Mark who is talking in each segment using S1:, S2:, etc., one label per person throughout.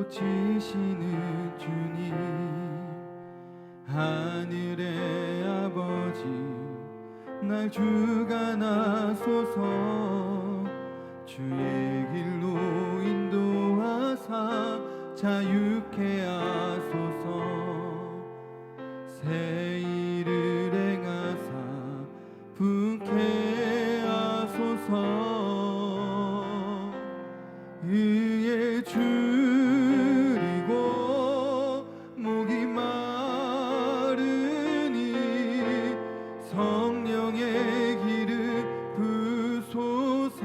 S1: 고치시는 주님, 하늘의 아버지 날 주관하소서. 주의 길로 인도하사 자유케 하소서. 새 일을 행하사 분케 하소서. 의에 줄이고 목이 마르니 성령의 길을 부소서.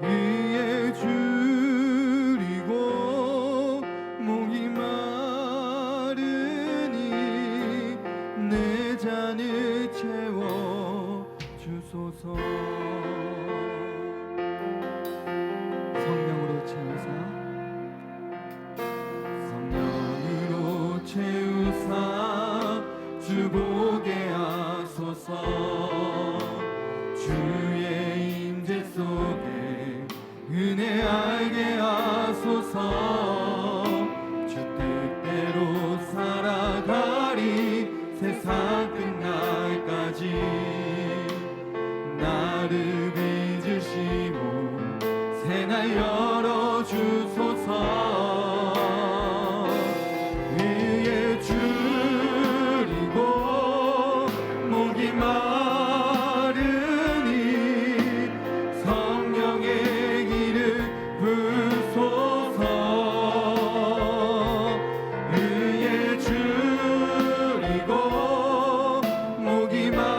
S1: 의에 줄이고 목이 마르니 내 잔을 채워 주소서. 성령으로 채우사 주 보게 하소서. 주의 임재 속에 은혜 알게 하소서. 주 뜻대로 살아가리 세상 끝날까지. 나를 빚으시고 새날 열어주소서. 위에 줄이고 목이 마르니 성령의 길을 부소서. 위에 줄이고 목이 마르니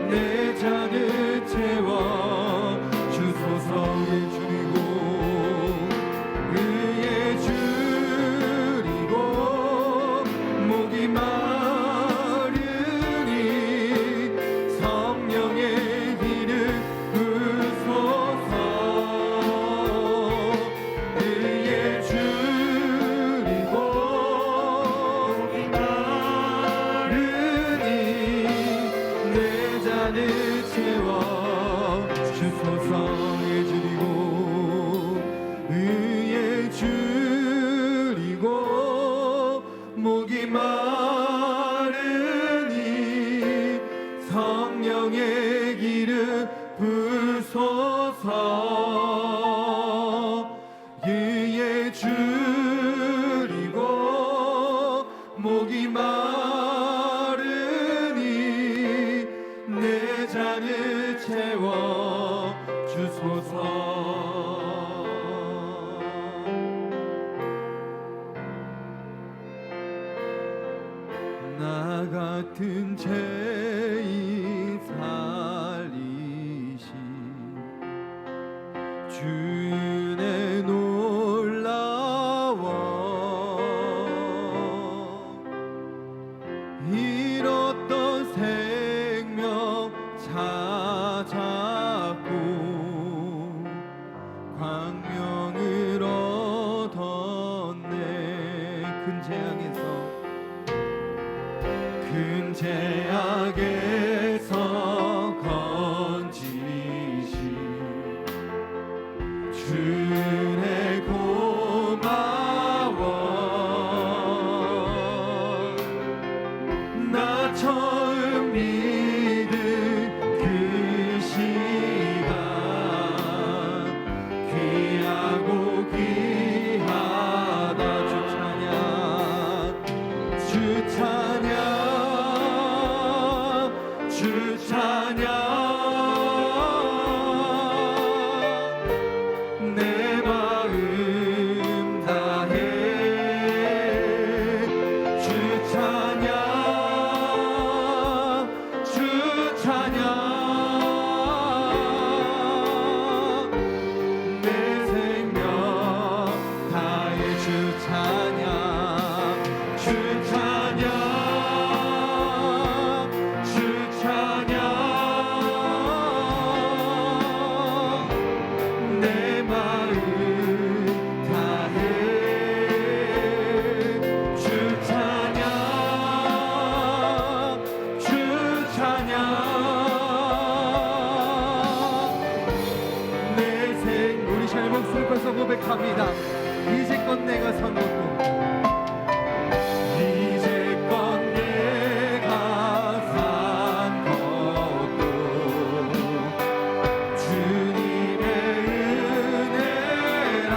S1: 내 잔을 채워 주소서. 의에 줄이고 목이 마르니 성령의 길을 부소서. 의에 줄이고 목이 마르니 내 잔을 채워 주소서. 의에 줄이고 목이 마르니 성령의 길을 부소서. 의에 줄이고 목이 마르니 내 잔을 채워 주소서. 나 같은 죄인 살리신 주 은혜 놀라워. 잃었던 생명 찾았고 광명을 얻었네. 큰 죄악에서 건지신 주의 고마워. 나 처음 믿은 그 시간 귀하고 귀하다. 주 찬양 주 찬양 내 맘
S2: 고백합니다. 이제껏 내가 선 곳도
S1: 이제껏 내가 산 것도 주님의 은혜라.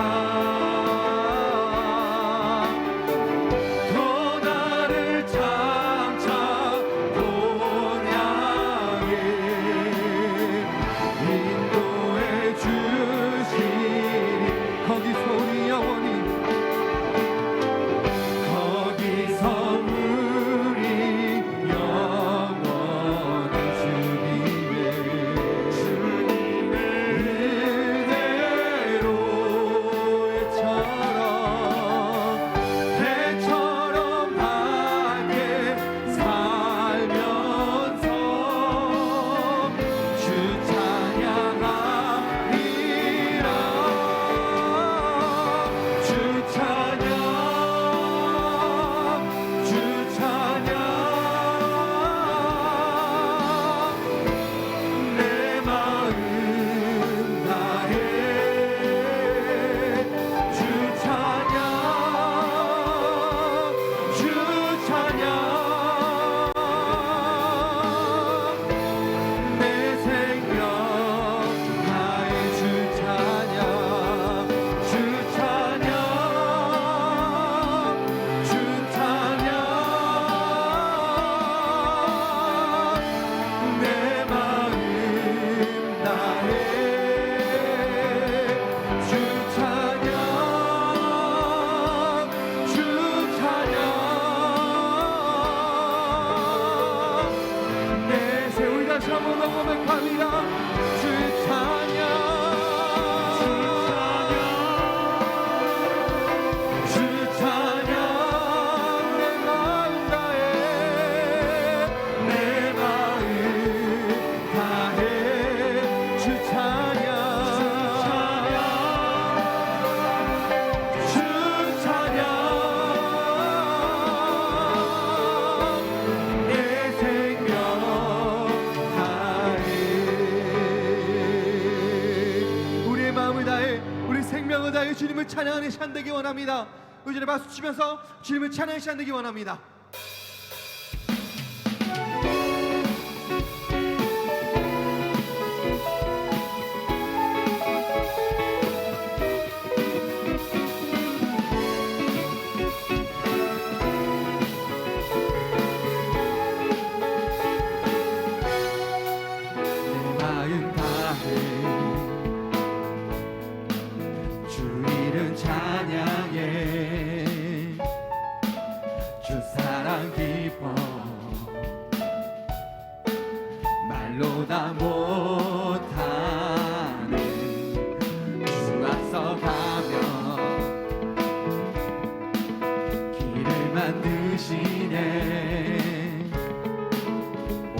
S1: 더 나를 장차 본향에 인도해 주시니
S2: 거기서 우리 영원히
S1: 거기서 우리 영원히 주님의 은혜로 해처럼 함께 살면서 주 찬양하리라. 주 찬양 주 찬양 내 마음 다해 주 찬양 주 찬양 내 생명 다해 주 찬양 주 찬양 주 찬양 내 마음 다해 주 찬양 주 찬양 내 세우리 다시 한번 더 고백합니다. 주 찬양 주 찬양 내 마음 다해 내 마음 다해 주 찬양 주 찬양 내 생명 다해
S2: 우리의 마음을 다해 우리 생명을 다해 주님을 찬양하는 시간 되기 원합니다. 의전에 박수 치면서 주님을 찬양하는 시간 되기 원합니다.
S1: 내 마음 다해 주 이름 찬양해 주 사랑 기뻐 말로 다 못하는 주 앞서 가며 길을 만드시네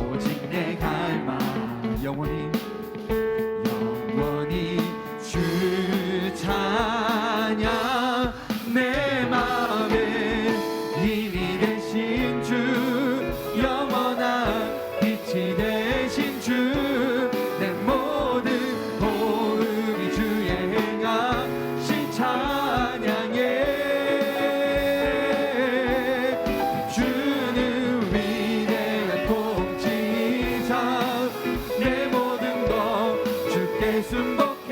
S1: 오직 내 갈망
S2: 영원히
S1: 주 찬양 내 마음에 힘이 되신 주 영원한 빛이 되신 주 내 모든 호흡이 주의 행하신 찬양에 주는 위대한 통치자 내 모든 것 주께 순복해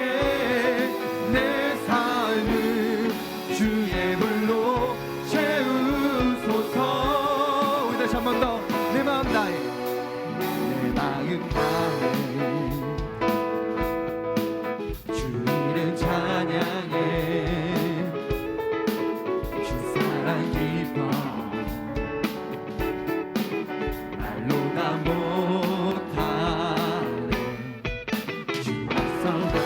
S1: 내 삶을 주의 불로 채우소서.
S2: 우리 다시 한 번 더 내 마음 다해
S1: 내 마음 다해 주 이름 찬양해 주 사랑 기뻐 말로 다 못하는 주 앞서 가며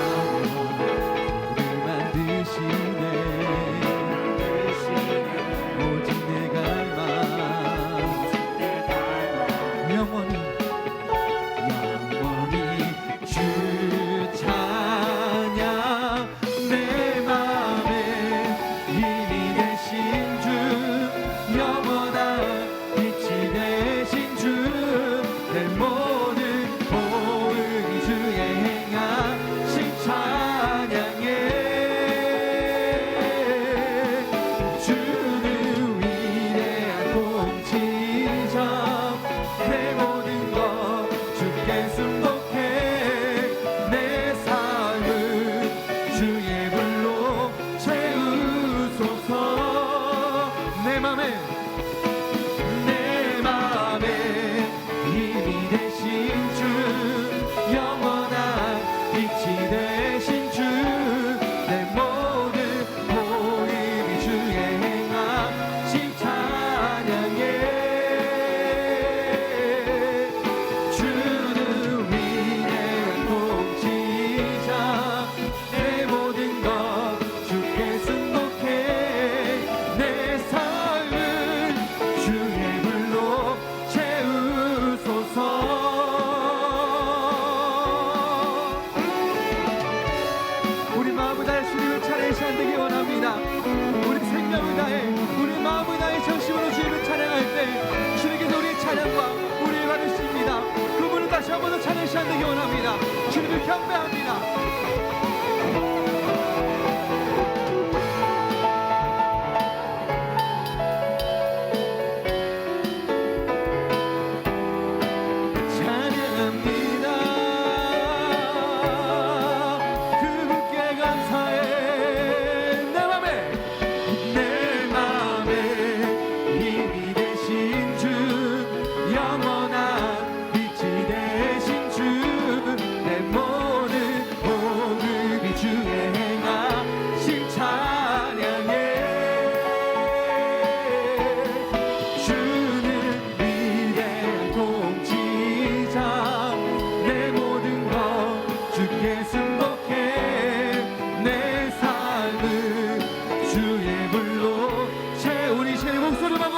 S2: 주님을 찬양하셔야 되기 원합니다. 주님을 경배합니다.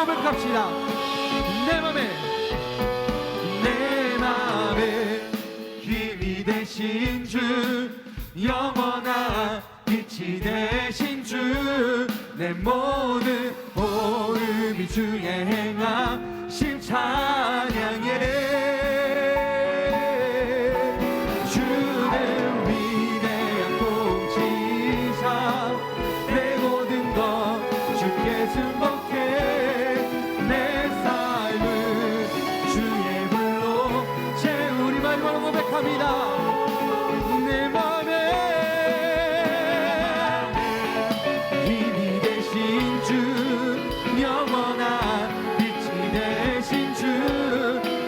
S2: 고백합시다. 내 맘에 힘이 되신 주, 영원한 빛이 되신 주, 내 모든 호흡이 주의 행하심 찬양해. 주는 위대한 통치자, 내 모든 것 주께 승복해. 내 맘에 힘이 되신 주, 영원한 빛이 되신 주,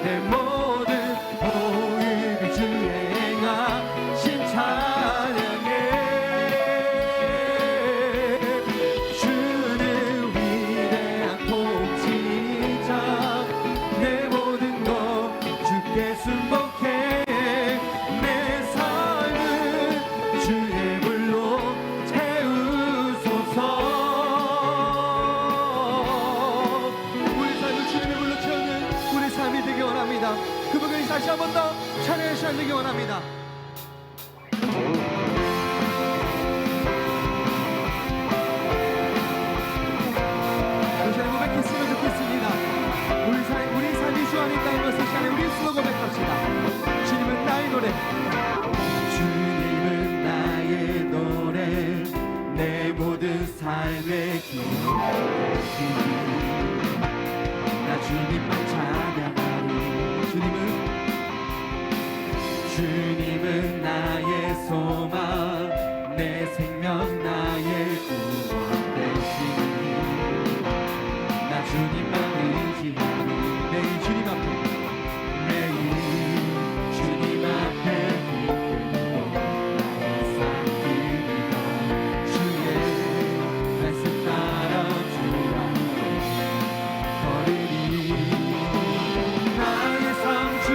S2: 내 모든 호흡이 주의 행하심 찬양해. 주는 위대한 통치자, 내 모든 것 주께 순복해. 그분을 다시 한 번 더 찬양하셔야 되기 원합니다. 우리 고백했으면 좋겠습니다. 우리 삶이 주 안에 있다는 것을 시간에 우리 스스로 고백합시다. 주님은 나의 노래, 주님은 나의 노래, 내 모든 삶의 길, 나 주님만 찬양하리. 주님은 나의 소망, 내 생명 나의 구원 되시니, 나 주님만 의지하니. 매일 주님 앞에, 매일 주님 앞에 기쁨으로 나의 삶 드리며, 주의 말씀 따라 주 앞에 걸으리. 나의 삶 주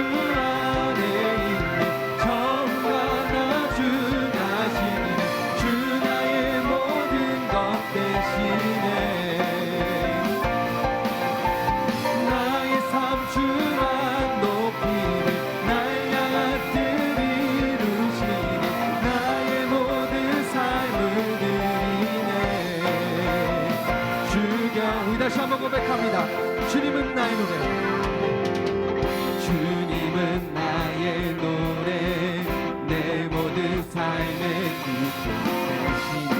S2: 다시 한번 고백합니다. 주님은 나의 노래, 주님은 나의 노래, 내 모든 삶의 기쁨 되시니.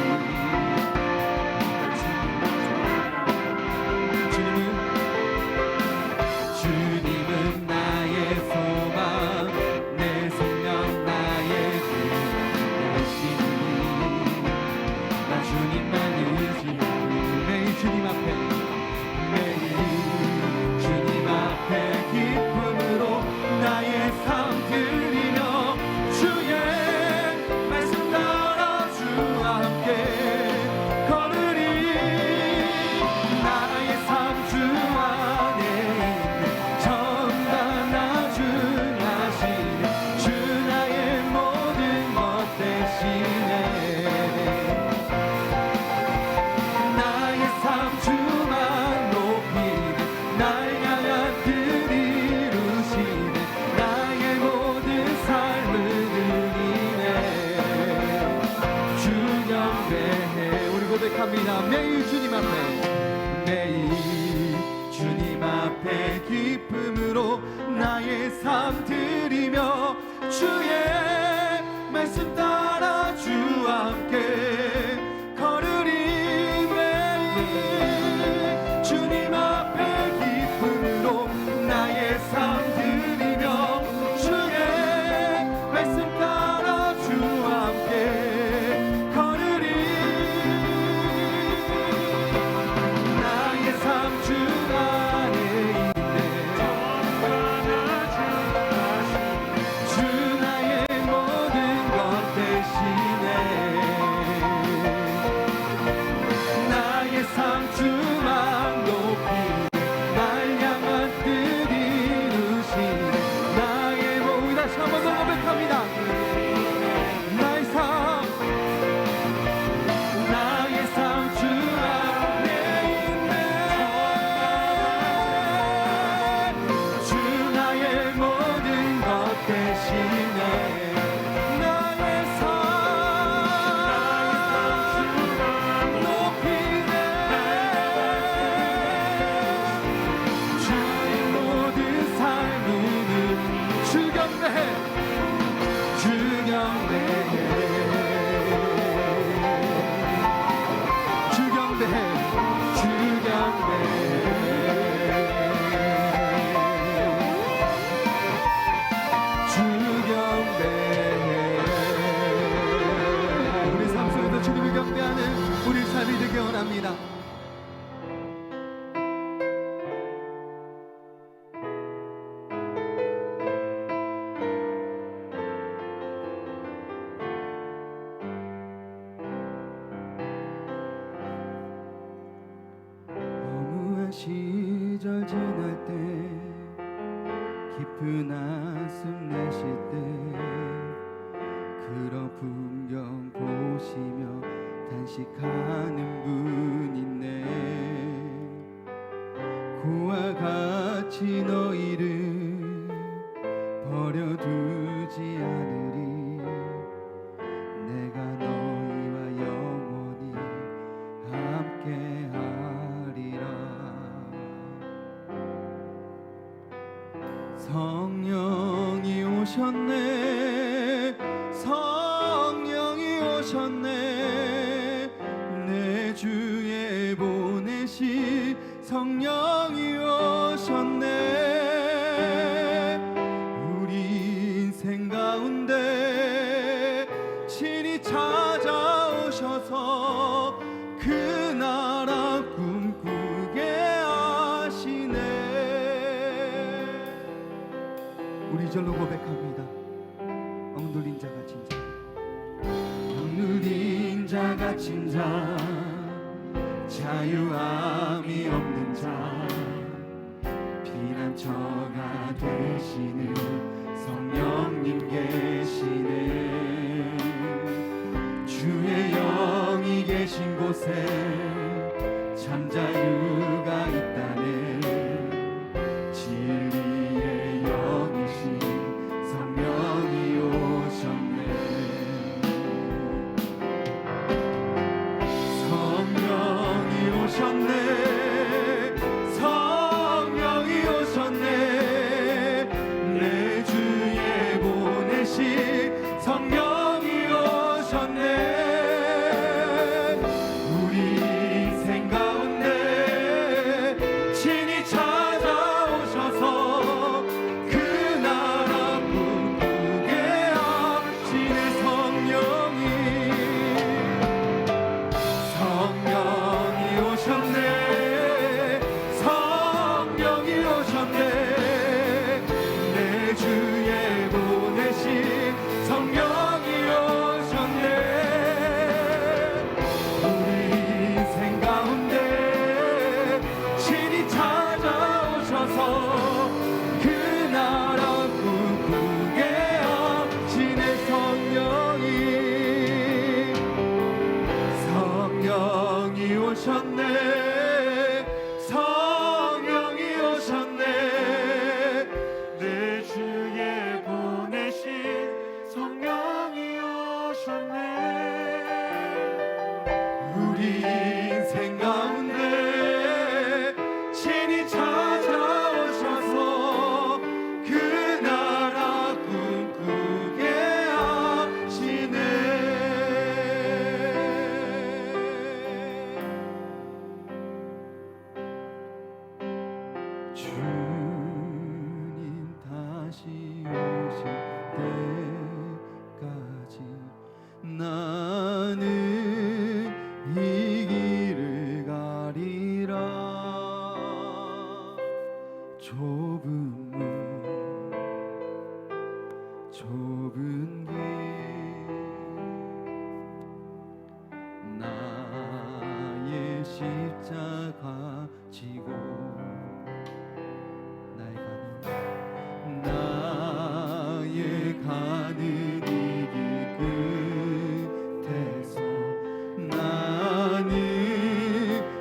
S2: 주님은 나의 소망, 내 생명 나의 구원 되시니, 나 주님만 의지하니. 매일 주님 앞에, 주님 앞에 기쁨으로 나의 삶 드리며, 주의 말씀 따라 주 함께 걸으리. 나의 삶 주 안에 있는 정말 나 준하시네. 주 나의 모든 것 대신에 나의 삶 주만 높이네. 날 향한 뜻 이루시네. 나의 모든 삶을 드리네. 주 경배해. 우리 고백합니다. 매일 주님 앞에, 매일 주님 앞에 기쁨으로 나의 삶 드리 드리며 주의 말씀 따라 주와 함께 걸으리 매일 주님 앞에 기쁨으로 나의 삶 드리며 주의 말씀 따라 주와 함께 걸으리 나의 삶 주 안에 있네 주 나의 모든 것 대신에 나의 삶 주만 높이 날 향한 뜻 이루신 나의 모든 다시 한번 더 고백합니다 나의 삶 주 안에 있네 주 나의 모든 것 대신에 나의 삶 높이네 주의 모든 삶은 주경배해 주경배해 주경배해 우리 삶 속에서 주님을 경배하는 우리 삶이 되기 원합니다 허무한 시절 지날 때 깊은 한숨 내쉴 때 그런 풍경 보시며 단식하는 분 있네 고와 같이 너희를 버려두지 않으리 내가 너희와 영원히 함께하리라 성령이 오셨네 성령이 오셨네 내 주에 보내신 성령이 오셨네 우리 인생 가운데 친히 찾아오셔서 그 나라 꿈꾸게 하시네 우리 절로 고백합니다 억눌린 자 갇힌 자 억눌린 자 갇힌 자 자유함이 없는 자 피난처가 되시는 성령님 계시네 주의 영이 계신 곳에 참 자유가 있다네 진리의 영이신 성령이 오셨네 성령이 오셨네 성령이 오셨네 내 주에 보내신 성령이 오셨네 우리 인생 가운데 친히 찾아오셔서 그 나라 꿈꾸게 하시네 성령이 오셨네 성령이 오셨네 내 주에 보내신 성령이 오셨네 우리 인생 가운데 친히 찾아오셔서 그 나라 꿈꾸게 하시네 성령이 오셨네 성령이 오셨네 내 주에 보내신 성령이 오셨네 우리 인생 가운데 친히 찾아오셔서 그 나라 꿈 나는 이 길을 가리라. 좁은 문 좁은 길 나의 십자가 지고 나의 가는 이 길 끝에서 나는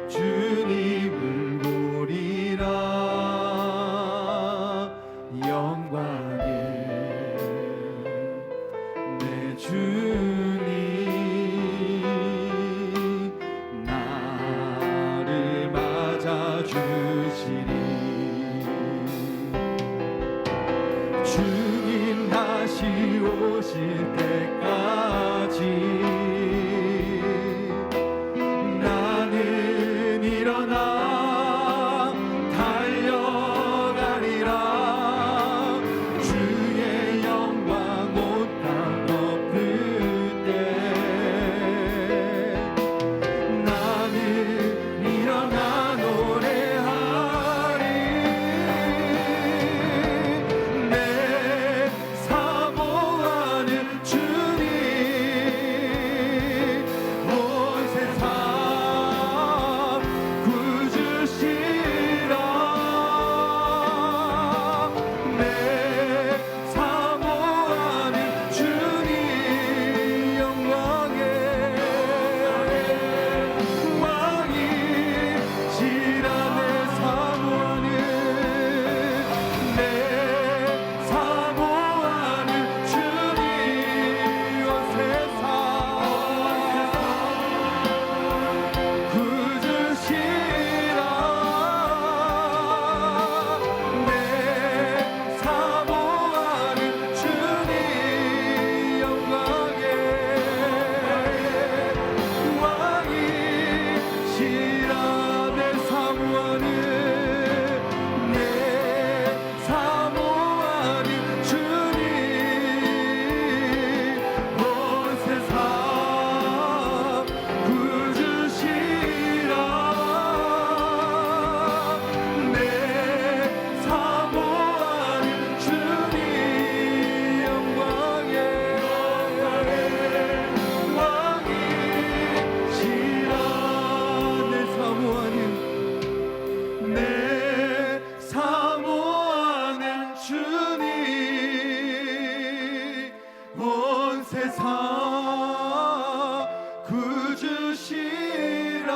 S2: 주님을 보리라. 영광의 내 주님 나를 맞아주시리. 주님 다시 오실 때까지 나는 일어나 달려가리라. 주의 영광 온 땅 덮을 때 나는 일어나 노래하리. 내 사모하는 주님 온 세상 구주시라. 내 사모하는 주님 영광의 왕이시라. 내 사모하는 내 사모하는 주님 온 세상 구주시라. 내 사모하는 주님 영광의 왕이시라. 내 사모하는 내 사모하는 주님 온 세상 구주시라. 내 사모하는 주님 영광의 왕이시라. 내 사모하는 내 사모하는 주님 온 세상 구주시라.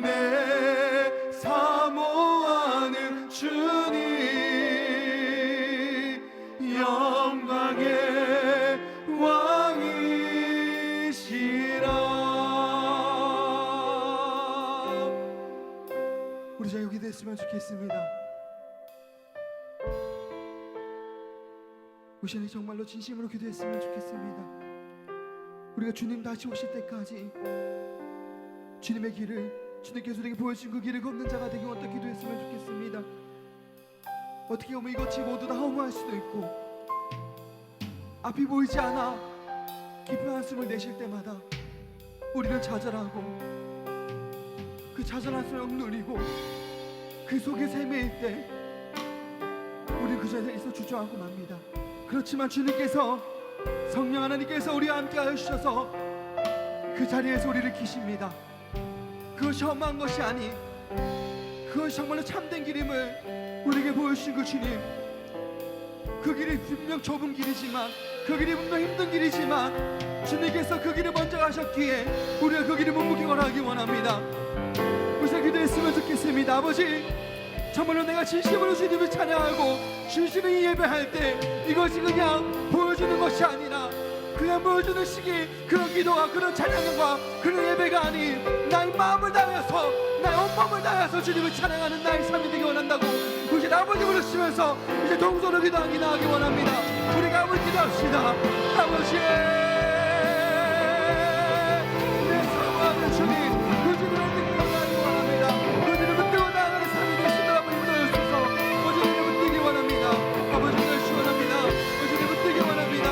S2: 내 사모하는 주님 영광의 왕이시라. 우리 자 여기 됐으면 좋겠습니다. 우리 시간에 정말로 진심으로 기도했으면 좋겠습니다. 우리가 주님 다시 오실 때까지 주님의 길을, 주님께서 우리에게 보여주신 그 길을 걷는 자가 되기 원하여 기도했으면 좋겠습니다. 어떻게 보면 이것이 모두 다 허무할 수도 있고 앞이 보이지 않아 깊은 한숨을 내쉴 때마다 우리는 좌절하고 그 좌절한 숨을 억눌리고 그 속에 헤매일 때 우리 그 자리에서 주저하고 맙니다. 그렇지만 주님께서, 성령 하나님께서 우리와 함께하여 주셔서 그 자리에서 우리를 기십니다. 그것이 험한 것이 아닌, 그것이 정말로 참된 길임을 우리에게 보여주신 그 주님, 그 길이 분명 좁은 길이지만, 그 길이 분명 힘든 길이지만 주님께서 그 길을 먼저 가셨기에 우리가 그 길을 묵묵히 걸어가기 원합니다. 우리가 기도했으면 좋겠습니다. 아버지, 정말로 내가 진심으로 주님을 찬양하고 진심으로 예배할 때 이것이 그냥 보여주는 것이 아니라 그냥 보여주는 시기, 그런 기도와 그런 찬양과 그런 예배가 아닌 나의 마음을 다해서, 나의 온몸을 다해서 주님을 찬양하는 나의 삶이 되기 원한다고 우리 아버지 부르시면서 이제 동서로 기도하기 나가기 원합니다. 우리가 아버지 기도합시다. 아버지, 내 사랑하는 주님, 그 주님을 믿기 원합니다. 그 주님을 뜨고 나아가는 삶이 되시도록 아버지 인도하셔서 그 주님을 뜨기 원합니다. 아버지 인도하시기 원합니다. 그 주님을 뜨기 원합니다.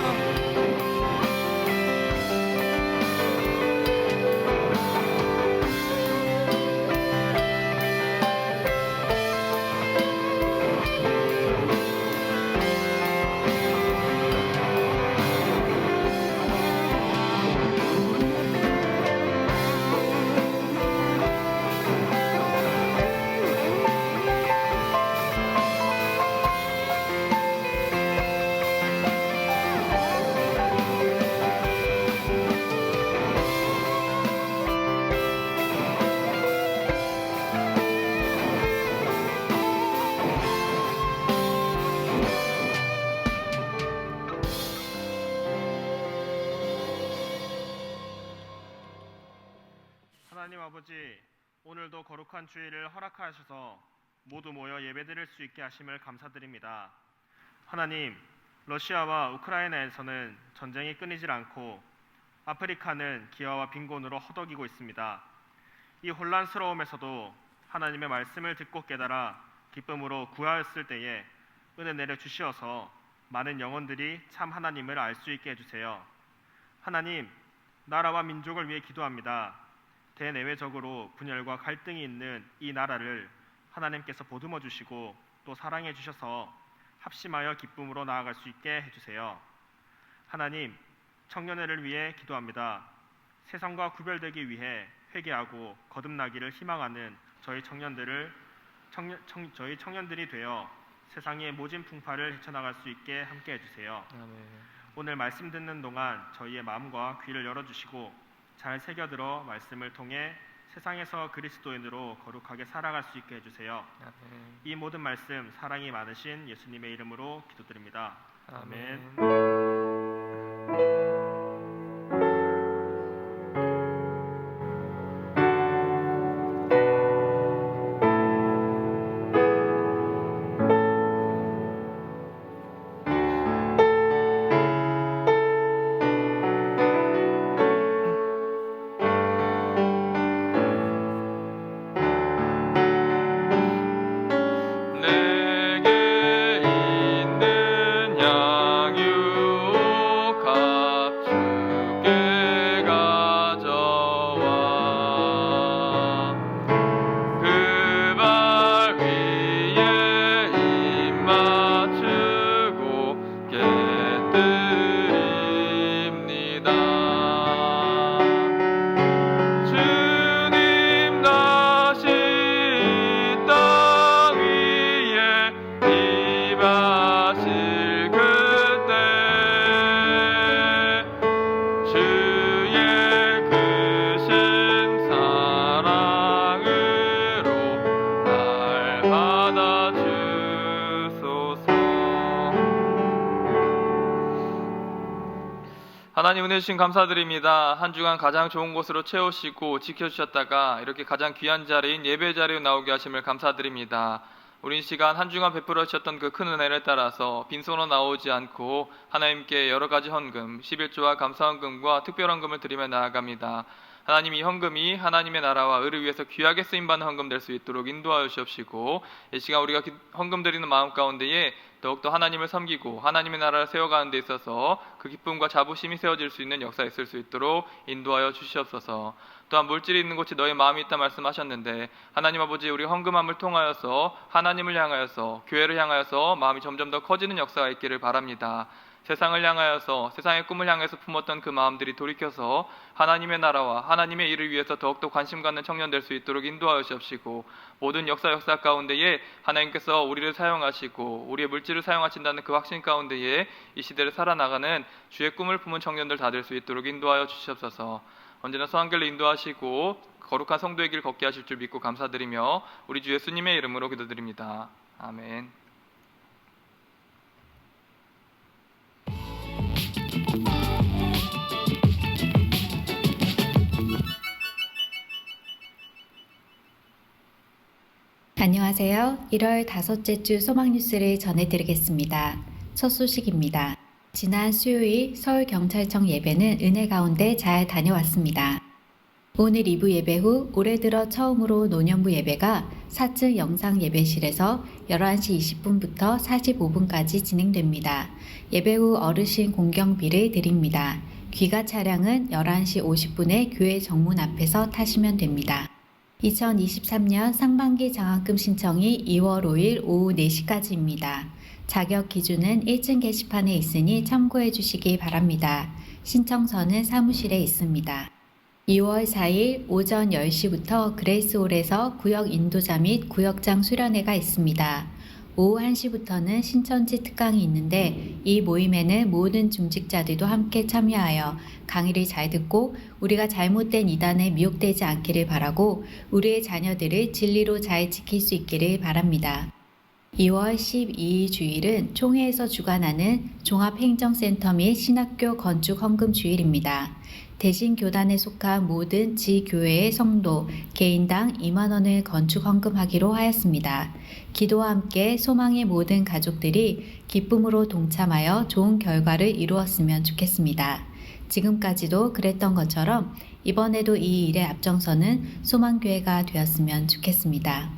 S3: 하나님 아버지, 오늘도 거룩한 주일을 허락하셔서 모두 모여 예배드릴 수 있게 하심을 감사드립니다. 하나님, 러시아와 우크라이나에서는 전쟁이 끊이질 않고 아프리카는 기아와 빈곤으로 허덕이고 있습니다. 이 혼란스러움에서도 하나님의 말씀을 듣고 깨달아 기쁨으로 구하였을 때에 은혜 내려 주시어서 많은 영혼들이 참 하나님을 알 수 있게 해주세요. 하나님, 나라와 민족을 위해 기도합니다. 대내외적으로 분열과 갈등이 있는 이 나라를 하나님께서 보듬어 주시고 또 사랑해 주셔서 합심하여 기쁨으로 나아갈 수 있게 해주세요. 하나님, 청년회를 위해 기도합니다. 세상과 구별되기 위해 회개하고 거듭나기를 희망하는 저희 청년들이 되어 세상의 모진 풍파를 헤쳐나갈 수 있게 함께 해주세요. 오늘 말씀 듣는 동안 저희의 마음과 귀를 열어주시고 잘 새겨들어 말씀을 통해 세상에서 그리스도인으로 거룩하게 살아갈 수 있게 해주세요. 이 모든 말씀 사랑이 많으신 예수님의 이름으로 기도드립니다. 아멘.
S4: 하나님 은혜 주신 감사드립니다. 한 주간 가장 좋은 곳으로 채우시고 지켜주셨다가 이렇게 가장 귀한 자리인 예배 자리에 나오게 하심을 감사드립니다. 우린 시간 한 주간 베풀어 주셨던 그 큰 은혜를 따라서 빈손으로 나오지 않고 하나님께 여러 가지 헌금, 11조와 감사헌금과 특별헌금을 드리며 나아갑니다. 하나님, 이 헌금이 하나님의 나라와 의를 위해서 귀하게 쓰임받는 헌금 될 수 있도록 인도하여 주옵시고, 이 시간 우리가 헌금 드리는 마음 가운데에 더욱더 하나님을 섬기고 하나님의 나라를 세워가는 데 있어서 그 기쁨과 자부심이 세워질 수 있는 역사에 있을 수 있도록 인도하여 주시옵소서. 또한 물질이 있는 곳이 너의 마음이 있다 말씀하셨는데, 하나님 아버지, 우리 헌금함을 통하여서 하나님을 향하여서, 교회를 향하여서 마음이 점점 더 커지는 역사가 있기를 바랍니다. 세상을 향하여서, 세상의 꿈을 향해서 품었던 그 마음들이 돌이켜서 하나님의 나라와 하나님의 일을 위해서 더욱더 관심 갖는 청년 될 수 있도록 인도하여 주옵시고, 모든 역사 가운데에 하나님께서 우리를 사용하시고 우리의 물질을 사용하신다는 그 확신 가운데에 이 시대를 살아나가는 주의 꿈을 품은 청년들 다 될 수 있도록 인도하여 주시옵소서. 언제나 선한 길로 인도하시고 거룩한 성도의 길 걷게 하실 줄 믿고 감사드리며 우리 주 예수님의 이름으로 기도드립니다. 아멘.
S5: 안녕하세요. 1월 다섯째 주 소망 뉴스를 전해드리겠습니다. 첫 소식입니다. 지난 수요일 서울경찰청 예배는 은혜 가운데 잘 다녀왔습니다. 오늘 2부 예배 후 올해 들어 처음으로 노년부 예배가 4층 영상 예배실에서 11시 20분부터 45분까지 진행됩니다. 예배 후 어르신 공경비를 드립니다. 귀가 차량은 11시 50분에 교회 정문 앞에서 타시면 됩니다. 2023년 상반기 장학금 신청이 2월 5일 오후 4시까지입니다. 자격 기준은 1층 게시판에 있으니 참고해 주시기 바랍니다. 신청서는 사무실에 있습니다. 2월 4일 오전 10시부터 그레이스홀에서 구역 인도자 및 구역장 수련회가 있습니다. 오후 1시부터는 신천지 특강이 있는데 이 모임에는 모든 중직자들도 함께 참여하여 강의를 잘 듣고 우리가 잘못된 이단에 미혹되지 않기를 바라고 우리의 자녀들을 진리로 잘 지킬 수 있기를 바랍니다. 2월 12일 주일은 총회에서 주관하는 종합행정센터 및 신학교 건축 헌금 주일입니다. 대신 교단에 속한 모든 지교회의 성도, 개인당 2만 원을 건축 헌금하기로 하였습니다. 기도와 함께 소망의 모든 가족들이 기쁨으로 동참하여 좋은 결과를 이루었으면 좋겠습니다. 지금까지도 그랬던 것처럼 이번에도 이 일에 앞장서는 소망교회가 되었으면 좋겠습니다.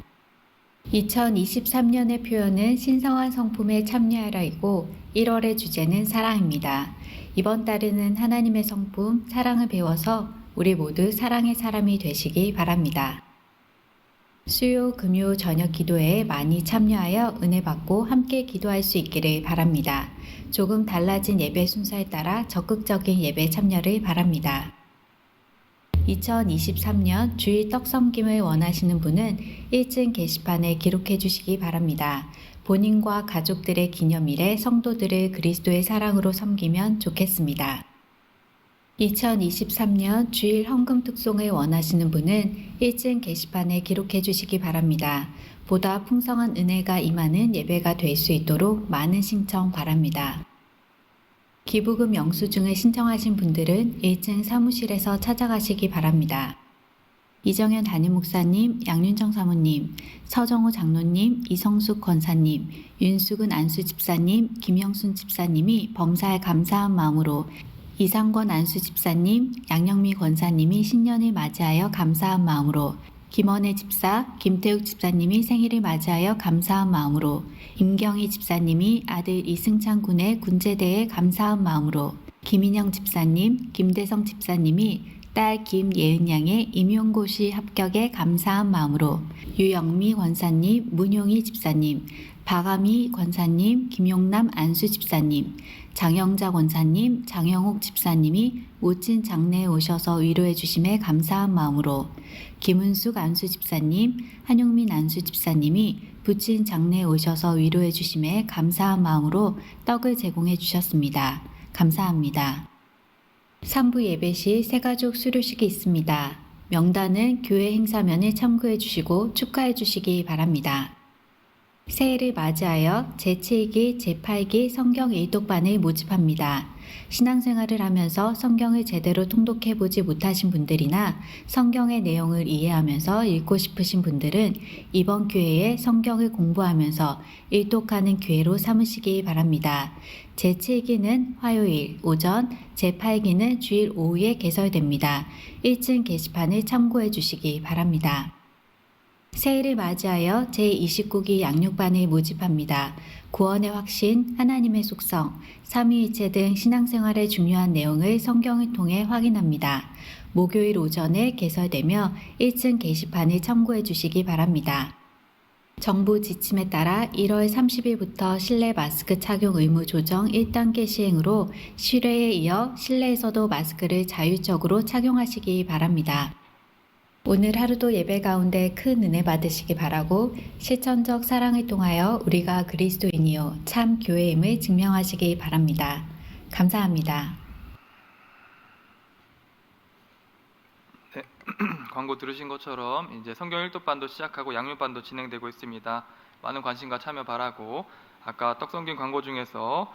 S5: 2023년의 표현은 신성한 성품에 참여하라이고 1월의 주제는 사랑입니다. 이번 달에는 하나님의 성품, 사랑을 배워서 우리 모두 사랑의 사람이 되시기 바랍니다. 수요, 금요, 저녁 기도에 많이 참여하여 은혜 받고 함께 기도할 수 있기를 바랍니다. 조금 달라진 예배 순서에 따라 적극적인 예배 참여를 바랍니다. 2023년 주일 떡 섬김을 원하시는 분은 1층 게시판에 기록해 주시기 바랍니다. 본인과 가족들의 기념일에 성도들을 그리스도의 사랑으로 섬기면 좋겠습니다. 2023년 주일 헌금 특송을 원하시는 분은 1층 게시판에 기록해 주시기 바랍니다. 보다 풍성한 은혜가 임하는 예배가 될 수 있도록 많은 신청 바랍니다. 기부금 영수증을 신청하신 분들은 1층 사무실에서 찾아가시기 바랍니다. 이정현 담임 목사님, 양윤정 사모님, 서정호 장로님, 이성숙 권사님, 윤수근 안수 집사님, 김영순 집사님이 범사에 감사한 마음으로 이상권 안수 집사님, 양영미 권사님이 신년을 맞이하여 감사한 마음으로 김원혜 집사, 김태욱 집사님이 생일을 맞이하여 감사한 마음으로 임경희 집사님이 아들 이승찬 군의 군제대에 감사한 마음으로 김인영 집사님, 김대성 집사님이 딸 김예은 양의 임용고시 합격에 감사한 마음으로 유영미 권사님, 문용희 집사님, 박아미 권사님, 김용남 안수 집사님, 장영자 권사님, 장영옥 집사님이 모친 장례에 오셔서 위로해 주심에 감사한 마음으로 김은숙 안수 집사님, 한용민 안수 집사님이 부친 장례에 오셔서 위로해 주심에 감사한 마음으로 떡을 제공해 주셨습니다. 감사합니다. 3부 예배 시 새가족 수료식이 있습니다. 명단은 교회 행사면을 참고해 주시고 축하해 주시기 바랍니다. 새해를 맞이하여 제7기, 제8기 성경 일독반을 모집합니다. 신앙생활을 하면서 성경을 제대로 통독해 보지 못하신 분들이나 성경의 내용을 이해하면서 읽고 싶으신 분들은 이번 기회에 성경을 공부하면서 일독하는 기회로 삼으시기 바랍니다. 제7기는 화요일 오전, 제8기는 주일 오후에 개설됩니다. 1층 게시판을 참고해 주시기 바랍니다. 새해를 맞이하여 제29기 양육반을 모집합니다. 구원의 확신, 하나님의 속성, 삼위일체 등 신앙생활의 중요한 내용을 성경을 통해 확인합니다. 목요일 오전에 개설되며 1층 게시판을 참고해 주시기 바랍니다. 정부 지침에 따라 1월 30일부터 실내 마스크 착용 의무 조정 1단계 시행으로 실외에 이어 실내에서도 마스크를 자율적으로 착용하시기 바랍니다. 오늘 하루도 예배 가운데 큰 은혜 받으시기 바라고 실천적 사랑을 통하여 우리가 그리스도인이요 참 교회임을 증명하시기 바랍니다. 감사합니다.
S4: 네, 광고 들으신 것처럼 이제 성경 일독반도 시작하고 양육반도 진행되고 있습니다. 많은 관심과 참여 바라고 아까 떡성김 광고 중에서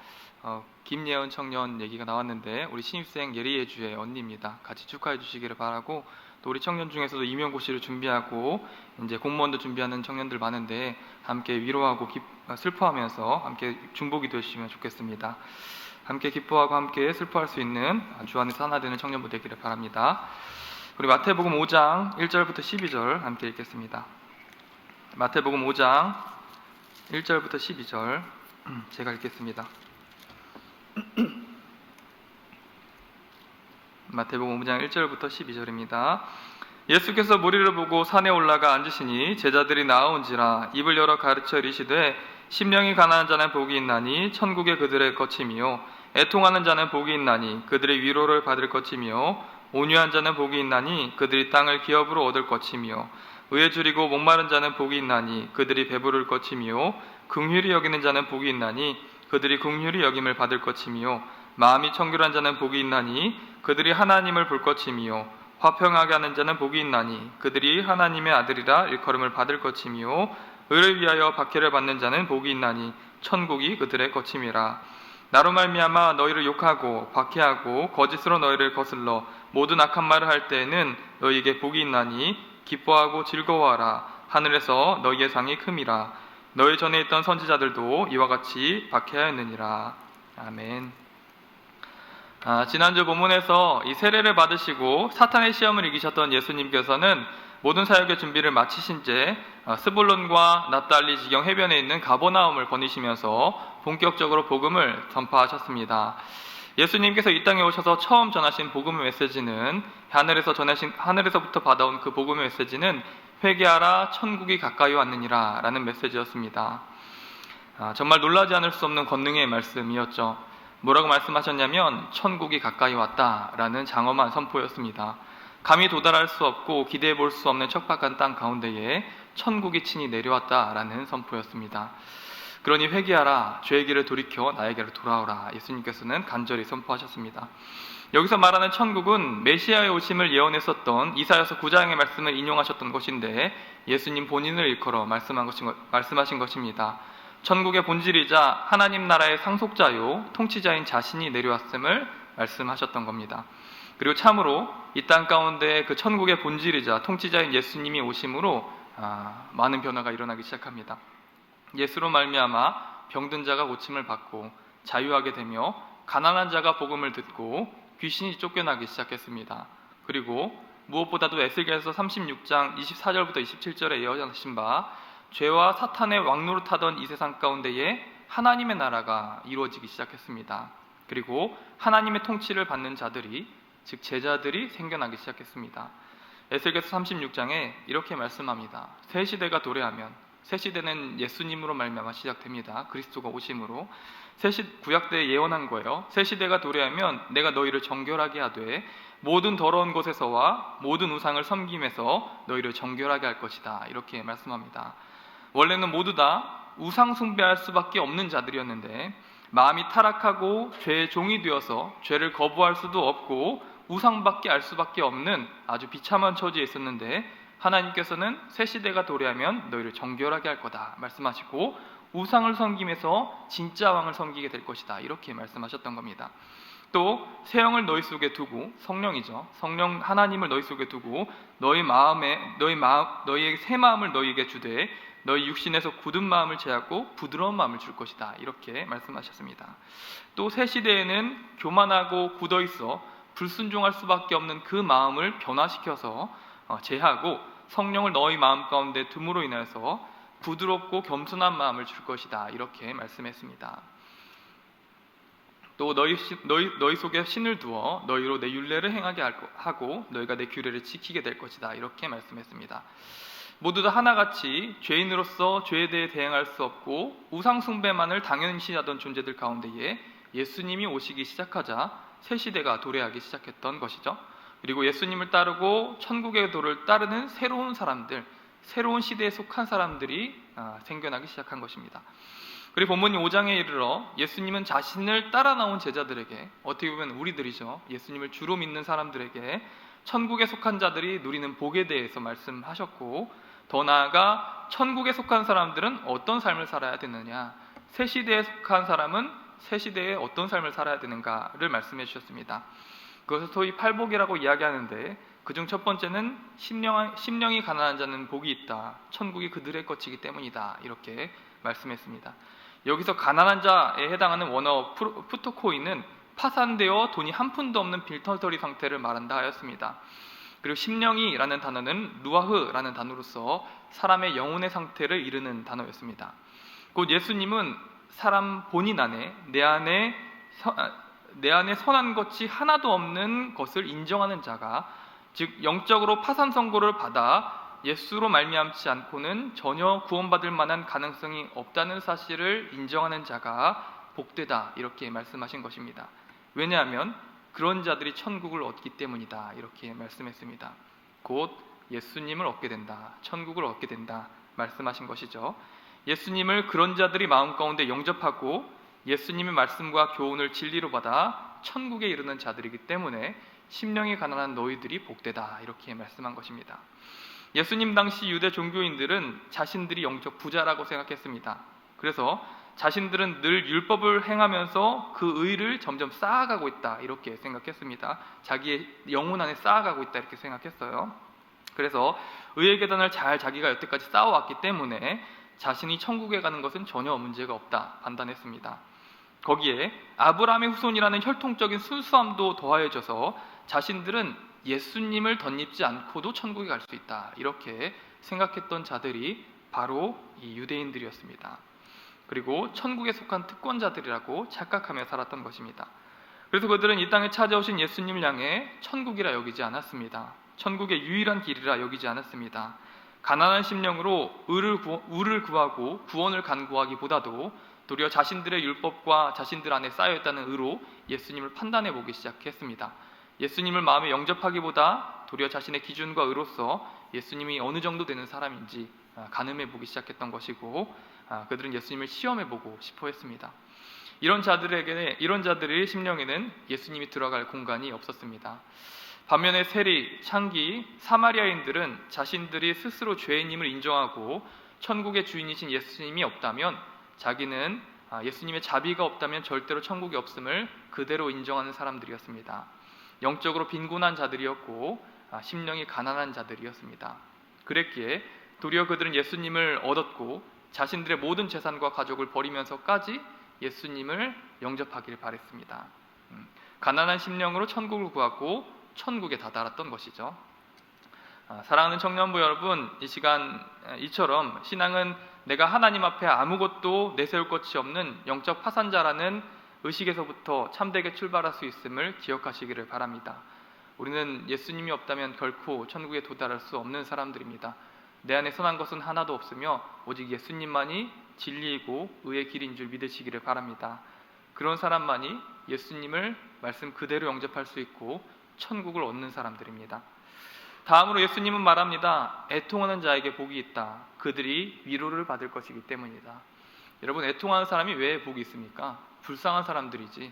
S4: 김예은 청년 얘기가 나왔는데 우리 신입생 예리예주의 언니입니다. 같이 축하해 주시기를 바라고 또 우리 청년 중에서도 임용고시를 준비하고 이제 공무원도 준비하는 청년들 많은데 함께 위로하고 슬퍼하면서 함께 중보기 되시면 좋겠습니다. 함께 기뻐하고 함께 슬퍼할 수 있는 주 안에서 하나 되는 청년부 되기를 바랍니다. 우리 마태복음 5장 1절부터 12절 함께 읽겠습니다. 마태복음 5장 1절부터 12절 제가 읽겠습니다. 마태복음 5장 1절부터 12절입니다. 예수께서 무리를 보고 산에 올라가 앉으시니 제자들이 나아온지라 입을 열어 가르쳐 이르시되 심령이 가난한 자는 복이 있나니 천국에 그들의 것임이요 애통하는 자는 복이 있나니 그들의 위로를 받을 것이며 온유한 자는 복이 있나니 그들이 땅을 기업으로 얻을 것이며 의에 줄이고 목마른 자는 복이 있나니 그들이 배부를 것이며 긍휼히 여기는 자는 복이 있나니 그들이 긍휼히 여김을 받을 것이며 마음이 청결한 자는 복이 있나니 그들이 하나님을 볼 것이며 화평하게 하는 자는 복이 있나니 그들이 하나님의 아들이라 일컬음을 받을 것이며 의를 위하여 박해를 받는 자는 복이 있나니 천국이 그들의 거침이라. 나로 말미암아 너희를 욕하고 박해하고 거짓으로 너희를 거슬러 모든 악한 말을 할 때에는 너희에게 복이 있나니 기뻐하고 즐거워하라. 하늘에서 너희의 상이 큼이라. 너희 전에 있던 선지자들도 이와 같이 박해하였느니라. 아멘. 지난주 본문에서 이 세례를 받으시고 사탄의 시험을 이기셨던 예수님께서는 모든 사역의 준비를 마치신 채 스불론과 납달리 지경 해변에 있는 가버나움을 거니시면서 본격적으로 복음을 전파하셨습니다. 예수님께서 이 땅에 오셔서 처음 전하신 복음의 메시지는 하늘에서부터 받아온 그 복음의 메시지는 회개하라 천국이 가까이 왔느니라 라는 메시지였습니다. 정말 놀라지 않을 수 없는 권능의 말씀이었죠. 뭐라고 말씀하셨냐면 천국이 가까이 왔다라는 장엄한 선포였습니다. 감히 도달할 수 없고 기대해 볼 수 없는 척박한 땅 가운데에 천국이 친히 내려왔다라는 선포였습니다. 그러니 회개하라, 죄의 길을 돌이켜 나에게로 돌아오라. 예수님께서는 간절히 선포하셨습니다. 여기서 말하는 천국은 메시아의 오심을 예언했었던 이사야서 9장의 말씀을 인용하셨던 것인데 예수님 본인을 일컬어 말씀하신 것입니다. 천국의 본질이자 하나님 나라의 상속자요 통치자인 자신이 내려왔음을 말씀하셨던 겁니다. 그리고 참으로 이 땅 가운데 그 천국의 본질이자 통치자인 예수님이 오심으로 많은 변화가 일어나기 시작합니다. 예수로 말미암아 병든 자가 고침을 받고 자유하게 되며 가난한 자가 복음을 듣고 귀신이 쫓겨나기 시작했습니다. 그리고 무엇보다도 에스겔서 36장 24절부터 27절에 예언하신 바 죄와 사탄의 왕노릇하던 이 세상 가운데에 하나님의 나라가 이루어지기 시작했습니다. 그리고 하나님의 통치를 받는 자들이, 즉 제자들이 생겨나기 시작했습니다. 에스겔서 36장에 이렇게 말씀합니다. 새 시대가 도래하면, 새 시대는 예수님으로 말미암아 시작됩니다. 그리스도가 오심으로 구약 때에 예언한 거예요. 새 시대가 도래하면 내가 너희를 정결하게 하되 모든 더러운 곳에서와 모든 우상을 섬김에서 너희를 정결하게 할 것이다. 이렇게 말씀합니다. 원래는 모두 다 우상 숭배할 수밖에 없는 자들이었는데 마음이 타락하고 죄의 종이 되어서 죄를 거부할 수도 없고 우상밖에 알 수밖에 없는 아주 비참한 처지에 있었는데 하나님께서는 새 시대가 도래하면 너희를 정결하게 할 거다 말씀하시고 우상을 섬김에서 진짜 왕을 섬기게 될 것이다 이렇게 말씀하셨던 겁니다. 또 새 영을 너희 속에 두고, 성령이죠. 성령 하나님을 너희 속에 두고 너희의 새 마음을 너희에게 주되 너희 육신에서 굳은 마음을 제하고 부드러운 마음을 줄 것이다 이렇게 말씀하셨습니다. 또 새 시대에는 교만하고 굳어있어 불순종할 수밖에 없는 그 마음을 변화시켜서 제하고 성령을 너희 마음 가운데 둠으로 인해서 부드럽고 겸손한 마음을 줄 것이다 이렇게 말씀했습니다. 또 너희 속에 신을 두어 너희로 내 율례를 행하게 하고 너희가 내 규례를 지키게 될 것이다 이렇게 말씀했습니다. 모두 다 하나같이 죄인으로서 죄에 대해 대응할 수 없고 우상 숭배만을 당연시하던 존재들 가운데에 예수님이 오시기 시작하자 새 시대가 도래하기 시작했던 것이죠. 그리고 예수님을 따르고 천국의 도를 따르는 새로운 사람들, 새로운 시대에 속한 사람들이 생겨나기 시작한 것입니다. 그리고 본문이 5장에 이르러 예수님은 자신을 따라 나온 제자들에게, 어떻게 보면 우리들이죠, 예수님을 주로 믿는 사람들에게 천국에 속한 자들이 누리는 복에 대해서 말씀하셨고, 더 나아가 천국에 속한 사람들은 어떤 삶을 살아야 되느냐, 새 시대에 속한 사람은 새 시대에 어떤 삶을 살아야 되는가를 말씀해 주셨습니다. 그것을 소위 팔복이라고 이야기하는데 그중 첫 번째는 심령이 가난한 자는 복이 있다. 천국이 그들의 것이기 때문이다. 이렇게 말씀했습니다. 여기서 가난한 자에 해당하는 원어 푸토코이는 파산되어 돈이 한 푼도 없는 빌터터리 상태를 말한다 하였습니다. 그리고 심령이라는 단어는 루아흐라는 단어로서 사람의 영혼의 상태를 이르는 단어였습니다. 곧 예수님은 사람 본인 안에 내 안에 선한 것이 하나도 없는 것을 인정하는 자가, 즉 영적으로 파산 선고를 받아 예수로 말미암지 않고는 전혀 구원받을 만한 가능성이 없다는 사실을 인정하는 자가 복되다 이렇게 말씀하신 것입니다. 왜냐하면 그런 자들이 천국을 얻기 때문이다 이렇게 말씀했습니다. 곧 예수님을 얻게 된다, 천국을 얻게 된다 말씀하신 것이죠. 예수님을 그런 자들이 마음 가운데 영접하고 예수님의 말씀과 교훈을 진리로 받아 천국에 이르는 자들이기 때문에 심령이 가난한 너희들이 복되다 이렇게 말씀한 것입니다. 예수님 당시 유대 종교인들은 자신들이 영적 부자라고 생각했습니다. 그래서 자신들은 늘 율법을 행하면서 그 의를 점점 쌓아가고 있다 이렇게 생각했습니다. 자기의 영혼 안에 쌓아가고 있다 이렇게 생각했어요. 그래서 의의 계단을 잘 자기가 여태까지 쌓아왔기 때문에 자신이 천국에 가는 것은 전혀 문제가 없다 판단했습니다. 거기에 아브라함의 후손이라는 혈통적인 순수함도 더하여져서 자신들은 예수님을 덧입지 않고도 천국에 갈 수 있다 이렇게 생각했던 자들이 바로 이 유대인들이었습니다. 그리고 천국에 속한 특권자들이라고 착각하며 살았던 것입니다. 그래서 그들은 이 땅에 찾아오신 예수님을 향해 천국이라 여기지 않았습니다. 천국의 유일한 길이라 여기지 않았습니다. 가난한 심령으로 의를 구하고 구원을 간구하기보다도 도리어 자신들의 율법과 자신들 안에 쌓여있다는 의로 예수님을 판단해 보기 시작했습니다. 예수님을 마음에 영접하기보다 도리어 자신의 기준과 의로서 예수님이 어느 정도 되는 사람인지 가늠해 보기 시작했던 것이고, 그들은 예수님을 시험해 보고 싶어 했습니다. 이런 자들의 심령에는 예수님이 들어갈 공간이 없었습니다. 반면에 세리, 창기, 사마리아인들은 자신들이 스스로 죄인임을 인정하고 천국의 주인이신 예수님이 없다면, 자기는 예수님의 자비가 없다면 절대로 천국이 없음을 그대로 인정하는 사람들이었습니다. 영적으로 빈곤한 자들이었고 심령이 가난한 자들이었습니다. 그랬기에 도리어 그들은 예수님을 얻었고 자신들의 모든 재산과 가족을 버리면서까지 예수님을 영접하기를 바랬습니다. 가난한 심령으로 천국을 구하고 천국에 다다랐던 것이죠. 사랑하는 청년부 여러분, 이 시간 이처럼 신앙은 내가 하나님 앞에 아무것도 내세울 것이 없는 영적 파산자라는 의식에서부터 참되게 출발할 수 있음을 기억하시기를 바랍니다. 우리는 예수님이 없다면 결코 천국에 도달할 수 없는 사람들입니다. 내 안에 선한 것은 하나도 없으며 오직 예수님만이 진리이고 의의 길인 줄 믿으시기를 바랍니다. 그런 사람만이 예수님을 말씀 그대로 영접할 수 있고 천국을 얻는 사람들입니다. 다음으로 예수님은 말합니다. 애통하는 자에게 복이 있다. 그들이 위로를 받을 것이기 때문이다. 여러분, 애통하는 사람이 왜 복이 있습니까? 불쌍한 사람들이지,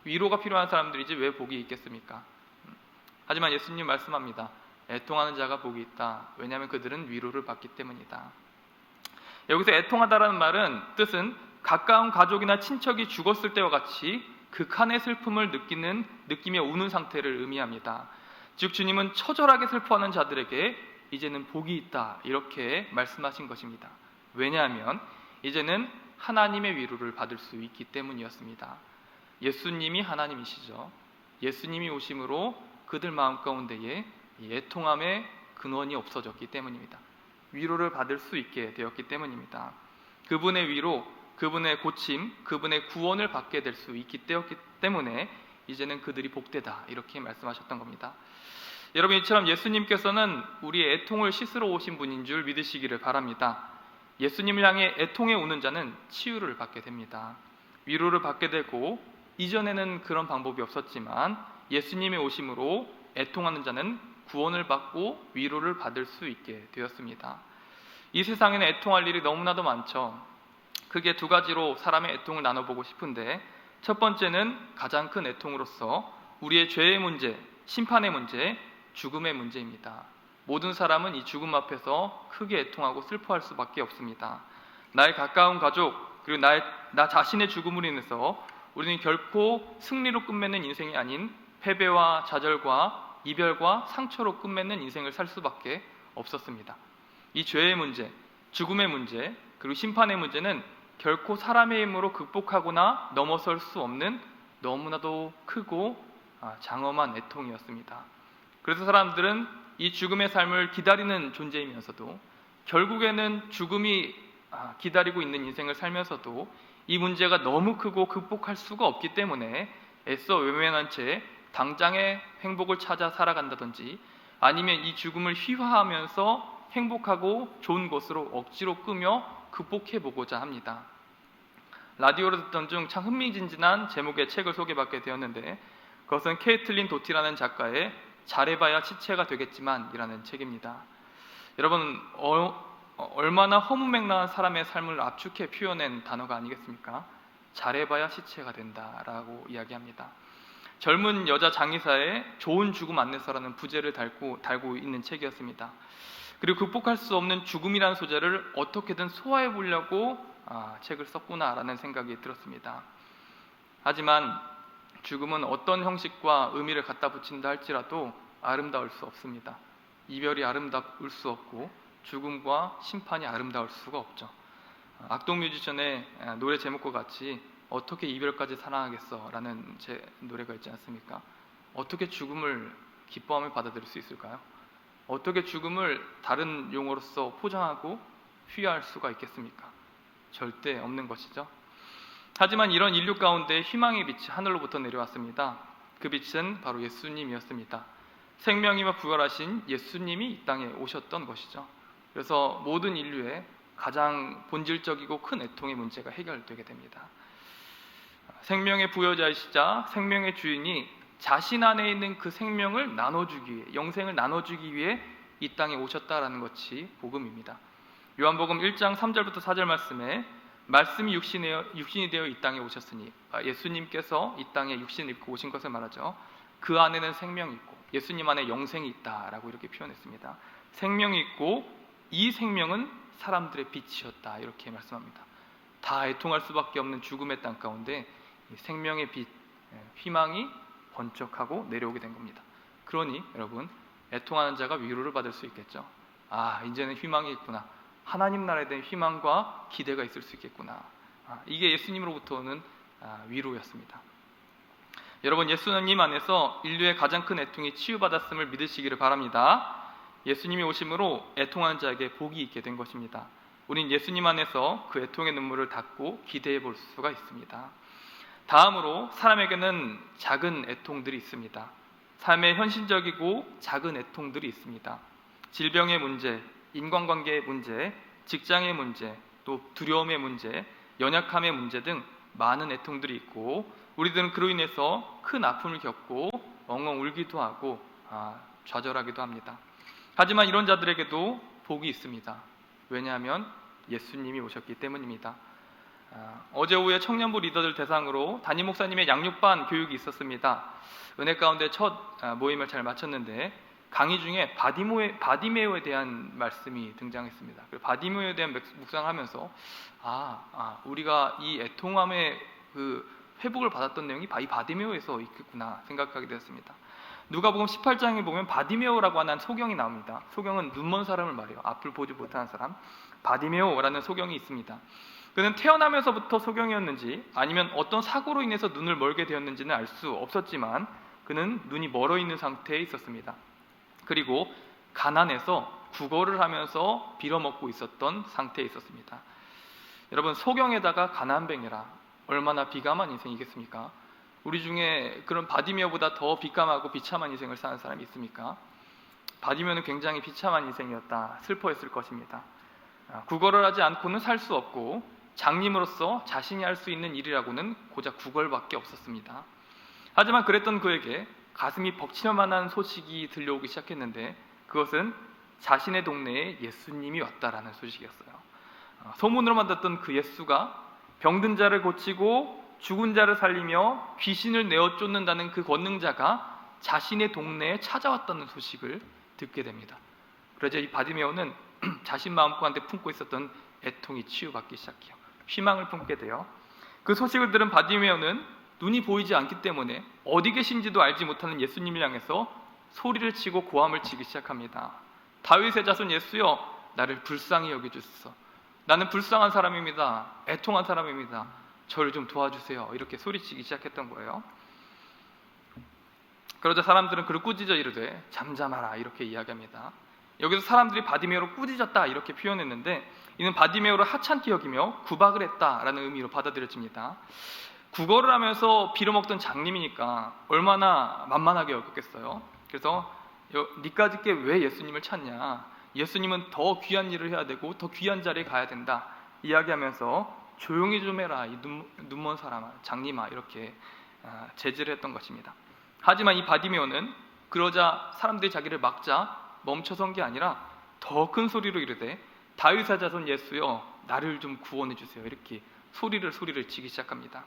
S4: 위로가 필요한 사람들이지 왜 복이 있겠습니까? 하지만 예수님 말씀합니다. 애통하는 자가 복이 있다. 왜냐하면 그들은 위로를 받기 때문이다. 여기서 애통하다라는 말은 뜻은 가까운 가족이나 친척이 죽었을 때와 같이 극한의 슬픔을 느끼며 우는 상태를 의미합니다. 즉 주님은 처절하게 슬퍼하는 자들에게 이제는 복이 있다 이렇게 말씀하신 것입니다. 왜냐하면 이제는 하나님의 위로를 받을 수 있기 때문이었습니다. 예수님이 하나님이시죠. 예수님이 오심으로 그들 마음 가운데에 애통함의 근원이 없어졌기 때문입니다. 위로를 받을 수 있게 되었기 때문입니다. 그분의 위로, 그분의 고침, 그분의 구원을 받게 될 수 있기 때문에 이제는 그들이 복되다 이렇게 말씀하셨던 겁니다. 여러분, 이처럼 예수님께서는 우리의 애통을 씻으러 오신 분인 줄 믿으시기를 바랍니다. 예수님을 향해 애통해 우는 자는 치유를 받게 됩니다. 위로를 받게 되고, 이전에는 그런 방법이 없었지만 예수님의 오심으로 애통하는 자는 구원을 받고 위로를 받을 수 있게 되었습니다. 이 세상에는 애통할 일이 너무나도 많죠. 크게 두 가지로 사람의 애통을 나눠보고 싶은데, 첫 번째는 가장 큰 애통으로서 우리의 죄의 문제, 심판의 문제, 죽음의 문제입니다. 모든 사람은 이 죽음 앞에서 크게 애통하고 슬퍼할 수밖에 없습니다. 나의 가까운 가족, 그리고 나 자신의 죽음으로 인해서 우리는 결코 승리로 끝맺는 인생이 아닌 패배와 좌절과 이별과 상처로 끝맺는 인생을 살 수밖에 없었습니다. 이 죄의 문제, 죽음의 문제, 그리고 심판의 문제는 결코 사람의 힘으로 극복하거나 넘어설 수 없는 너무나도 크고 장엄한 애통이었습니다. 그래서 사람들은 이 죽음의 삶을 기다리는 존재이면서도 결국에는 죽음이 기다리고 있는 인생을 살면서도 이 문제가 너무 크고 극복할 수가 없기 때문에 애써 외면한 채 당장의 행복을 찾아 살아간다든지, 아니면 이 죽음을 휘화하면서 행복하고 좋은 곳으로 억지로 끄며 극복해보고자 합니다. 라디오로 듣던 중 참 흥미진진한 제목의 책을 소개받게 되었는데, 그것은 케이틀린 도티라는 작가의 잘해봐야 시체가 되겠지만 이라는 책입니다. 여러분, 얼마나 허무맹랑한 사람의 삶을 압축해 표현한 단어가 아니겠습니까? 잘해봐야 시체가 된다라고 이야기합니다. 젊은 여자 장의사의 좋은 죽음 안내서라는 부제를 달고 있는 책이었습니다. 그리고 극복할 수 없는 죽음이라는 소재를 어떻게든 소화해 보려고 책을 썼구나라는 생각이 들었습니다. 하지만 죽음은 어떤 형식과 의미를 갖다 붙인다 할지라도 아름다울 수 없습니다. 이별이 아름다울 수 없고 죽음과 심판이 아름다울 수가 없죠. 악동 뮤지션의 노래 제목과 같이 어떻게 이별까지 사랑하겠어 라는 제 노래가 있지 않습니까? 어떻게 죽음을 기뻐하며 받아들일 수 있을까요? 어떻게 죽음을 다른 용어로서 포장하고 휘하할 수가 있겠습니까? 절대 없는 것이죠. 하지만 이런 인류 가운데 희망의 빛이 하늘로부터 내려왔습니다. 그 빛은 바로 예수님이었습니다. 생명이와 부활하신 예수님이 이 땅에 오셨던 것이죠. 그래서 모든 인류의 가장 본질적이고 큰 애통의 문제가 해결되게 됩니다. 생명의 부여자이시자 생명의 주인이 자신 안에 있는 그 생명을 나눠주기 위해, 영생을 나눠주기 위해 이 땅에 오셨다라는 것이 복음입니다. 요한복음 1장 3절부터 4절 말씀에 말씀이 육신이 되어 이 땅에 오셨으니, 예수님께서 이 땅에 육신을 입고 오신 것을 말하죠. 그 안에는 생명이 있고 예수님 안에 영생이 있다라고 이렇게 표현했습니다. 생명이 있고 이 생명은 사람들의 빛이었다 이렇게 말씀합니다. 다 애통할 수밖에 없는 죽음의 땅 가운데 생명의 빛, 희망이 번쩍하고 내려오게 된 겁니다. 그러니 여러분, 애통하는 자가 위로를 받을 수 있겠죠. 이제는 희망이 있구나. 하나님 나라에 대한 희망과 기대가 있을 수 있겠구나. 이게 예수님으로부터 오는 위로였습니다. 여러분, 예수님 안에서 인류의 가장 큰 애통이 치유받았음을 믿으시기를 바랍니다. 예수님이 오심으로 애통하는 자에게 복이 있게 된 것입니다. 우린 예수님 안에서 그 애통의 눈물을 닦고 기대해 볼 수가 있습니다. 다음으로 사람에게는 작은 애통들이 있습니다. 삶의 현실적이고 작은 애통들이 있습니다. 질병의 문제, 인간관계의 문제, 직장의 문제, 또 두려움의 문제, 연약함의 문제 등 많은 애통들이 있고, 우리들은 그로 인해서 큰 아픔을 겪고 엉엉 울기도 하고 좌절하기도 합니다. 하지만 이런 자들에게도 복이 있습니다. 왜냐하면 예수님이 오셨기 때문입니다. 어제 오후에 청년부 리더들 대상으로 담임 목사님의 양육반 교육이 있었습니다. 은혜 가운데 첫 모임을 잘 마쳤는데 강의 중에 바디메오에 대한 말씀이 등장했습니다. 바디메오에 대한 묵상을 하면서 우리가 이 애통함의 그 회복을 받았던 내용이 이 바디메오에서 있겠구나 생각하게 되었습니다. 누가복음 18장에 보면 바디메오라고 하는 소경이 나옵니다. 소경은 눈먼 사람을 말해요. 앞을 보지 못하는 사람. 바디메오라는 소경이 있습니다. 그는 태어나면서부터 소경이었는지 아니면 어떤 사고로 인해서 눈을 멀게 되었는지는 알 수 없었지만 그는 눈이 멀어 있는 상태에 있었습니다. 그리고 가난해서 구걸을 하면서 빌어먹고 있었던 상태에 있었습니다. 여러분, 소경에다가 가난뱅이라 얼마나 비감한 인생이겠습니까? 우리 중에 그런 바디메오보다 더 비감하고 비참한 인생을 사는 사람이 있습니까? 바디메오는 굉장히 비참한 인생이었다, 슬퍼했을 것입니다. 구걸을 하지 않고는 살 수 없고 장님으로서 자신이 할 수 있는 일이라고는 고작 구걸밖에 없었습니다. 하지만 그랬던 그에게 가슴이 벅찰 만한 소식이 들려오기 시작했는데 그것은 자신의 동네에 예수님이 왔다라는 소식이었어요. 소문으로만 듣던 그 예수가 병든 자를 고치고 죽은 자를 살리며 귀신을 내어 쫓는다는 그 권능자가 자신의 동네에 찾아왔다는 소식을 듣게 됩니다. 그러자 이 바디메오는 자신 마음 가운데 품고 있었던 애통이 치유받기 시작해요. 희망을 품게 돼요. 그 소식을 들은 바디메오는 눈이 보이지 않기 때문에 어디 계신지도 알지 못하는 예수님을 향해서 소리를 치고 고함을 치기 시작합니다. 다윗의 자손 예수여, 나를 불쌍히 여겨주소서. 나는 불쌍한 사람입니다. 애통한 사람입니다. 저를 좀 도와주세요. 이렇게 소리치기 시작했던 거예요. 그러자 사람들은 그를 꾸짖어 이르되 잠잠하라 이렇게 이야기합니다. 여기서 사람들이 바디메오로 꾸짖었다 이렇게 표현했는데 이는 바디메오를 하찮게 여기며 구박을 했다라는 의미로 받아들여집니다. 구걸을 하면서 빌어먹던 장님이니까 얼마나 만만하게 여겼겠어요. 그래서 니까짓게 왜 예수님을 찾냐, 예수님은 더 귀한 일을 해야 되고 더 귀한 자리에 가야 된다 이야기하면서 조용히 좀 해라 이 눈먼 사람아, 장님아 이렇게 제지를 했던 것입니다. 하지만 이 바디메오는 그러자 사람들이 자기를 막자 멈춰선 게 아니라 더 큰 소리로 이르되 다윗의 자손 예수여, 나를 좀 구원해 주세요. 이렇게 소리를 치기 시작합니다.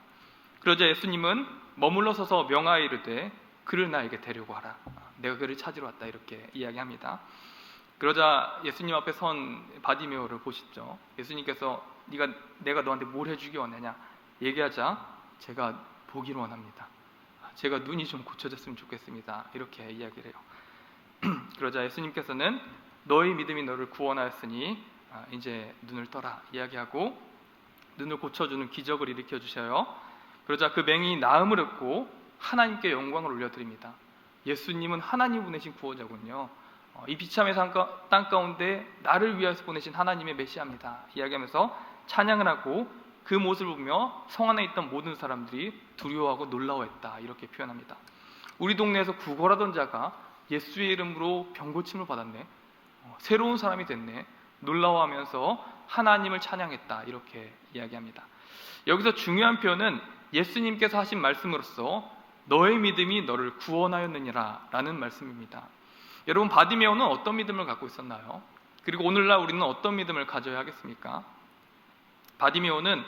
S4: 그러자 예수님은 머물러 서서 명하여 이르되 그를 나에게 데리고 와라. 내가 그를 찾으러 왔다 이렇게 이야기합니다. 그러자 예수님 앞에 선 바디메오를 보시죠. 예수님께서 내가 너한테 뭘 해주기 원하냐 얘기하자 제가 보기를 원합니다. 제가 눈이 좀 고쳐졌으면 좋겠습니다. 이렇게 이야기를 해요. 그러자 예수님께서는 너의 믿음이 너를 구원하였으니 이제 눈을 떠라 이야기하고 눈을 고쳐주는 기적을 일으켜 주셔요. 그러자 그 맹인이 나음을 얻고 하나님께 영광을 올려드립니다. 예수님은 하나님 보내신 구원자군요. 이 비참의 땅 가운데 나를 위하여서 보내신 하나님의 메시아입니다 이야기하면서 찬양을 하고 그 모습을 보며 성 안에 있던 모든 사람들이 두려워하고 놀라워했다 이렇게 표현합니다. 우리 동네에서 구걸하던 자가 예수의 이름으로 병고침을 받았네, 새로운 사람이 됐네, 놀라워하면서 하나님을 찬양했다 이렇게 이야기합니다. 여기서 중요한 표현은 예수님께서 하신 말씀으로써 너의 믿음이 너를 구원하였느니라 라는 말씀입니다. 여러분, 바디메오는 어떤 믿음을 갖고 있었나요? 그리고 오늘날 우리는 어떤 믿음을 가져야 하겠습니까? 바디메오는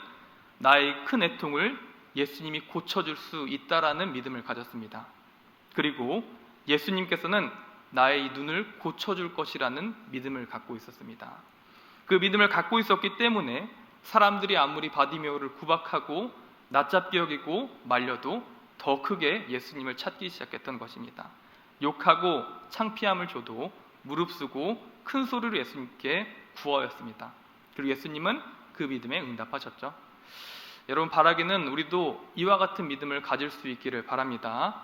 S4: 나의 큰 애통을 예수님이 고쳐줄 수 있다라는 믿음을 가졌습니다. 그리고 예수님께서는 나의 이 눈을 고쳐줄 것이라는 믿음을 갖고 있었습니다. 그 믿음을 갖고 있었기 때문에 사람들이 아무리 바디메오를 구박하고 낯잡게 여기고 말려도 더 크게 예수님을 찾기 시작했던 것입니다. 욕하고 창피함을 줘도 무릅쓰고 큰 소리로 예수님께 구하였습니다. 그리고 예수님은 그 믿음에 응답하셨죠. 여러분, 바라기는 우리도 이와 같은 믿음을 가질 수 있기를 바랍니다.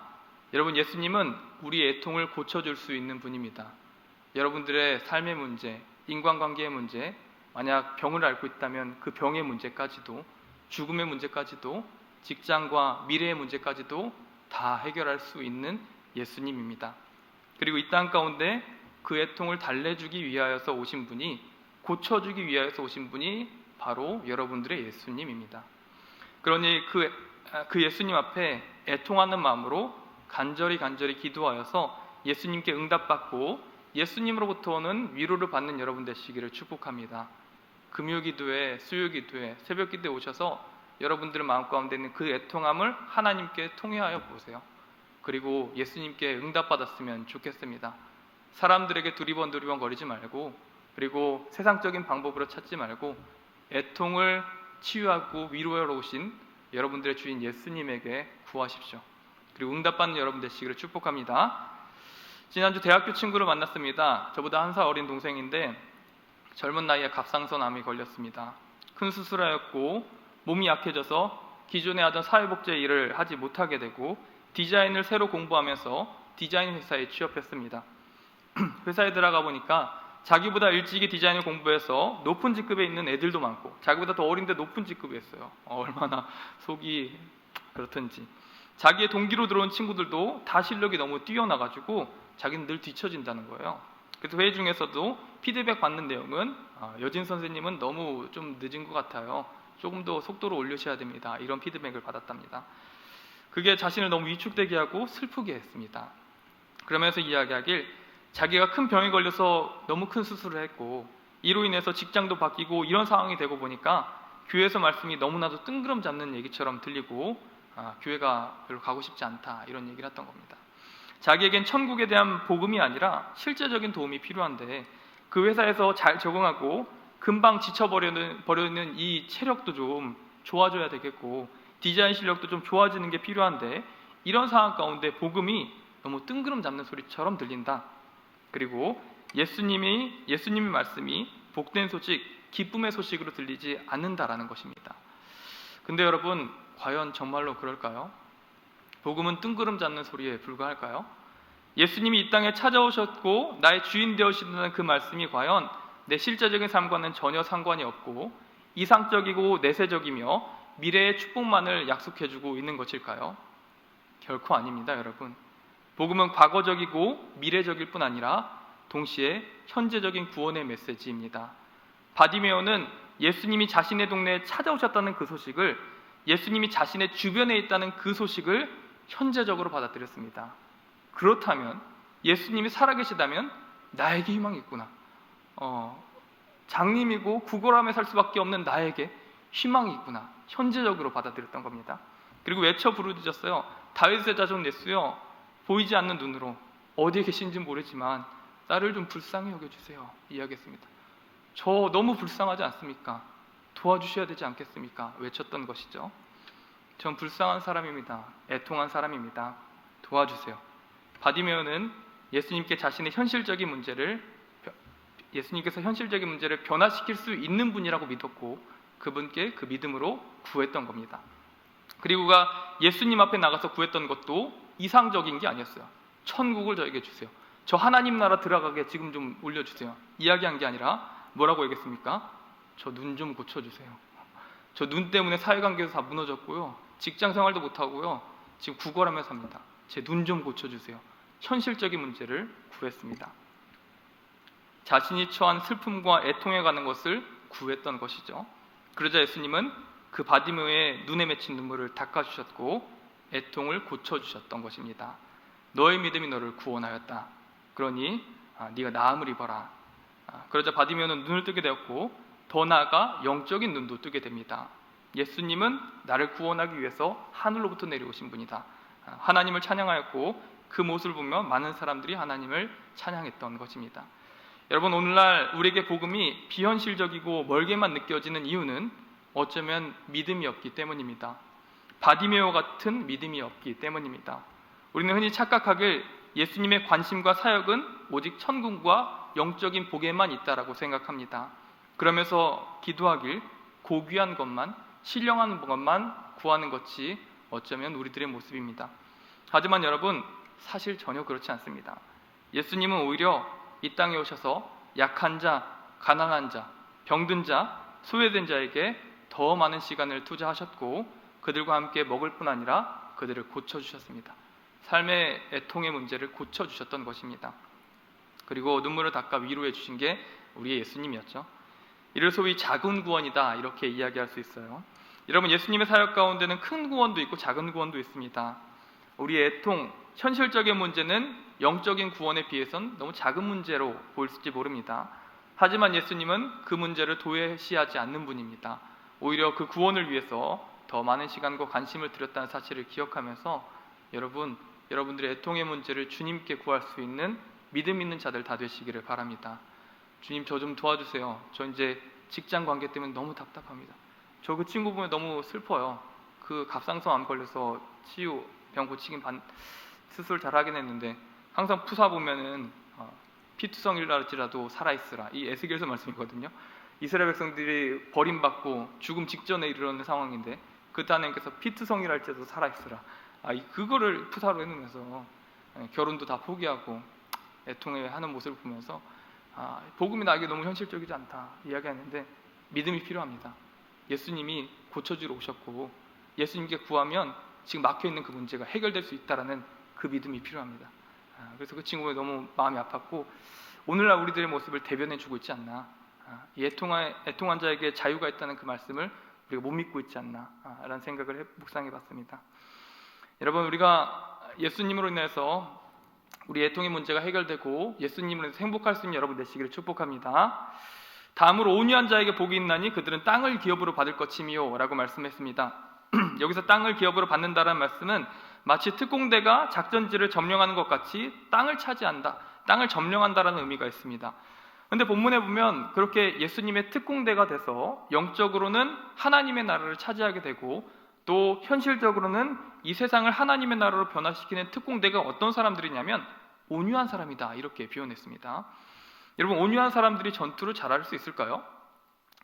S4: 여러분, 예수님은 우리의 애통을 고쳐줄 수 있는 분입니다. 여러분들의 삶의 문제, 인간관계의 문제, 만약 병을 앓고 있다면 그 병의 문제까지도, 죽음의 문제까지도, 직장과 미래의 문제까지도 다 해결할 수 있는 예수님입니다. 그리고 이 땅 가운데 그 애통을 달래주기 위하여서 오신 분이, 고쳐주기 위하여서 오신 분이 바로 여러분들의 예수님입니다. 그러니 그 예수님 앞에 애통하는 마음으로 간절히 기도하여서 예수님께 응답받고 예수님으로부터 오는 위로를 받는 여러분 되시기를 축복합니다. 금요기도회, 수요기도회, 새벽기도에 오셔서 여러분들의 마음 가운데 있는 그 애통함을 하나님께 통회하여 보세요. 그리고 예수님께 응답받았으면 좋겠습니다. 사람들에게 두리번 거리지 말고, 그리고 세상적인 방법으로 찾지 말고 애통을 치유하고 위로하러 오신 여러분들의 주인 예수님에게 구하십시오. 그리고 응답받는 여러분 되시기를 축복합니다. 지난주 대학교 친구를 만났습니다. 저보다 1살 어린 동생인데 젊은 나이에 갑상선암이 걸렸습니다. 큰 수술하였고 몸이 약해져서 기존에 하던 사회복지 일을 하지 못하게 되고 디자인을 새로 공부하면서 디자인 회사에 취업했습니다. 회사에 들어가 보니까 자기보다 일찍이 디자인을 공부해서 높은 직급에 있는 애들도 많고 자기보다 더 어린데 높은 직급에 있어요. 얼마나 속이 그렇든지. 자기의 동기로 들어온 친구들도 다 실력이 너무 뛰어나가지고 자기는 늘 뒤처진다는 거예요. 그래서 회의 중에서도 피드백 받는 내용은 여진 선생님은 너무 좀 늦은 것 같아요. 조금 더 속도를 올리셔야 됩니다. 이런 피드백을 받았답니다. 그게 자신을 너무 위축되게 하고 슬프게 했습니다. 그러면서 이야기하길 자기가 큰 병에 걸려서 너무 큰 수술을 했고 이로 인해서 직장도 바뀌고 이런 상황이 되고 보니까 교회에서 말씀이 너무나도 뜬구름 잡는 얘기처럼 들리고 교회가 별로 가고 싶지 않다 이런 얘기를 했던 겁니다. 자기에겐 천국에 대한 복음이 아니라 실제적인 도움이 필요한데 그 회사에서 잘 적응하고 금방 지쳐버리는 이 체력도 좀 좋아져야 되겠고 디자인 실력도 좀 좋아지는 게 필요한데 이런 상황 가운데 복음이 너무 뜬구름 잡는 소리처럼 들린다. 그리고 예수님의 말씀이 복된 소식, 기쁨의 소식으로 들리지 않는다라는 것입니다. 근데 여러분, 과연 정말로 그럴까요? 복음은 뜬구름 잡는 소리에 불과할까요? 예수님이 이 땅에 찾아오셨고 나의 주인 되어주신다는 그 말씀이 과연 내 실제적인 삶과는 전혀 상관이 없고 이상적이고 내세적이며 미래의 축복만을 약속해주고 있는 것일까요? 결코 아닙니다, 여러분. 복음은 과거적이고 미래적일 뿐 아니라 동시에 현재적인 구원의 메시지입니다. 바디메오는 예수님이 자신의 동네에 찾아오셨다는 그 소식을, 예수님이 자신의 주변에 있다는 그 소식을 현재적으로 받아들였습니다. 그렇다면 예수님이 살아계시다면 나에게 희망이 있구나. 장님이고 구걸함에 살 수밖에 없는 나에게 희망이 있구나. 현재적으로 받아들였던 겁니다. 그리고 외쳐 부르짖었어요. 다윗의 자손 예수여, 보이지 않는 눈으로 어디에 계신지 모르지만 나를 좀 불쌍히 여겨주세요. 이야기했습니다. 저 너무 불쌍하지 않습니까? 도와주셔야 되지 않겠습니까? 외쳤던 것이죠. 전 불쌍한 사람입니다. 애통한 사람입니다. 도와주세요. 바디메오는 예수님께서 현실적인 문제를 변화시킬 수 있는 분이라고 믿었고 그분께 그 믿음으로 구했던 겁니다. 그리고 그가 예수님 앞에 나가서 구했던 것도 이상적인 게 아니었어요. 천국을 저에게 주세요. 저 하나님 나라 들어가게 지금 좀 올려주세요. 이야기한 게 아니라 뭐라고 얘기했습니까? 저 눈 좀 고쳐주세요. 저 눈 때문에 사회관계에서 다 무너졌고요. 직장 생활도 못하고요. 지금 구걸하며 삽니다. 제 눈 좀 고쳐주세요. 현실적인 문제를 구했습니다. 자신이 처한 슬픔과 애통에 가는 것을 구했던 것이죠. 그러자 예수님은 그 바디메오의 눈에 맺힌 눈물을 닦아주셨고 애통을 고쳐주셨던 것입니다. 너의 믿음이 너를 구원하였다. 그러니 네가 나음을 입어라. 그러자 바디메오는 눈을 뜨게 되었고 더 나아가 영적인 눈도 뜨게 됩니다. 예수님은 나를 구원하기 위해서 하늘로부터 내려오신 분이다. 하나님을 찬양하였고 그 모습을 보며 많은 사람들이 하나님을 찬양했던 것입니다. 여러분, 오늘날 우리에게 복음이 비현실적이고 멀게만 느껴지는 이유는 어쩌면 믿음이 없기 때문입니다. 바디메오 같은 믿음이 없기 때문입니다. 우리는 흔히 착각하길 예수님의 관심과 사역은 오직 천국과 영적인 복에만 있다라고 생각합니다. 그러면서 기도하길 고귀한 것만, 신령한 것만 구하는 것이 어쩌면 우리들의 모습입니다. 하지만 여러분, 사실 전혀 그렇지 않습니다. 예수님은 오히려 이 땅에 오셔서 약한 자, 가난한 자, 병든 자, 소외된 자에게 더 많은 시간을 투자하셨고 그들과 함께 먹을 뿐 아니라 그들을 고쳐주셨습니다. 삶의 애통의 문제를 고쳐주셨던 것입니다. 그리고 눈물을 닦아 위로해 주신 게 우리의 예수님이었죠. 이를 소위 작은 구원이다 이렇게 이야기할 수 있어요. 여러분, 예수님의 사역 가운데는 큰 구원도 있고 작은 구원도 있습니다. 우리의 애통, 현실적인 문제는 영적인 구원에 비해선 너무 작은 문제로 보일지 모릅니다. 하지만 예수님은 그 문제를 도외시하지 않는 분입니다. 오히려 그 구원을 위해서 더 많은 시간과 관심을 들였다는 사실을 기억하면서 여러분들의 애통의 문제를 주님께 구할 수 있는 믿음 있는 자들 다 되시기를 바랍니다. 주님, 저 좀 도와주세요. 저 이제 직장 관계 때문에 너무 답답합니다. 저 그 친구 보면 너무 슬퍼요. 그 갑상선 암 걸려서 치유 병 고치긴 수술 잘하긴 했는데 항상 푸사 보면은 피투성일날지라도 살아있으라, 이 에스겔서 말씀이거든요. 이스라엘 백성들이 버림받고 죽음 직전에 이르는 상황인데 그때 하나님께서 피투성일할지라도 살아있으라, 그거를 푸사로 해놓으면서 결혼도 다 포기하고 애통해 하는 모습을 보면서 복음이 나에게 너무 현실적이지 않다 이야기하는데 믿음이 필요합니다. 예수님이 고쳐주러 오셨고 예수님께 구하면 지금 막혀있는 그 문제가 해결될 수 있다라는 그 믿음이 필요합니다. 그래서 그 친구가 너무 마음이 아팠고 오늘날 우리들의 모습을 대변해주고 있지 않나, 이 애통한 자에게 자유가 있다는 그 말씀을 우리가 못 믿고 있지 않나 라는 생각을 묵상해봤습니다. 여러분, 우리가 예수님으로 인해서 우리 애통의 문제가 해결되고 예수님으로 인해서 행복할 수 있는 여러분 되시기를 축복합니다. 다음으로 온유한 자에게 복이 있나니 그들은 땅을 기업으로 받을 것이미요 라고 말씀했습니다. 여기서 땅을 기업으로 받는다는 말씀은 마치 특공대가 작전지를 점령하는 것 같이 땅을 차지한다, 땅을 점령한다라는 의미가 있습니다. 그런데 본문에 보면 그렇게 예수님의 특공대가 돼서 영적으로는 하나님의 나라를 차지하게 되고 또 현실적으로는 이 세상을 하나님의 나라로 변화시키는 특공대가 어떤 사람들이냐면 온유한 사람이다 이렇게 표현했습니다. 여러분, 온유한 사람들이 전투를 잘할 수 있을까요?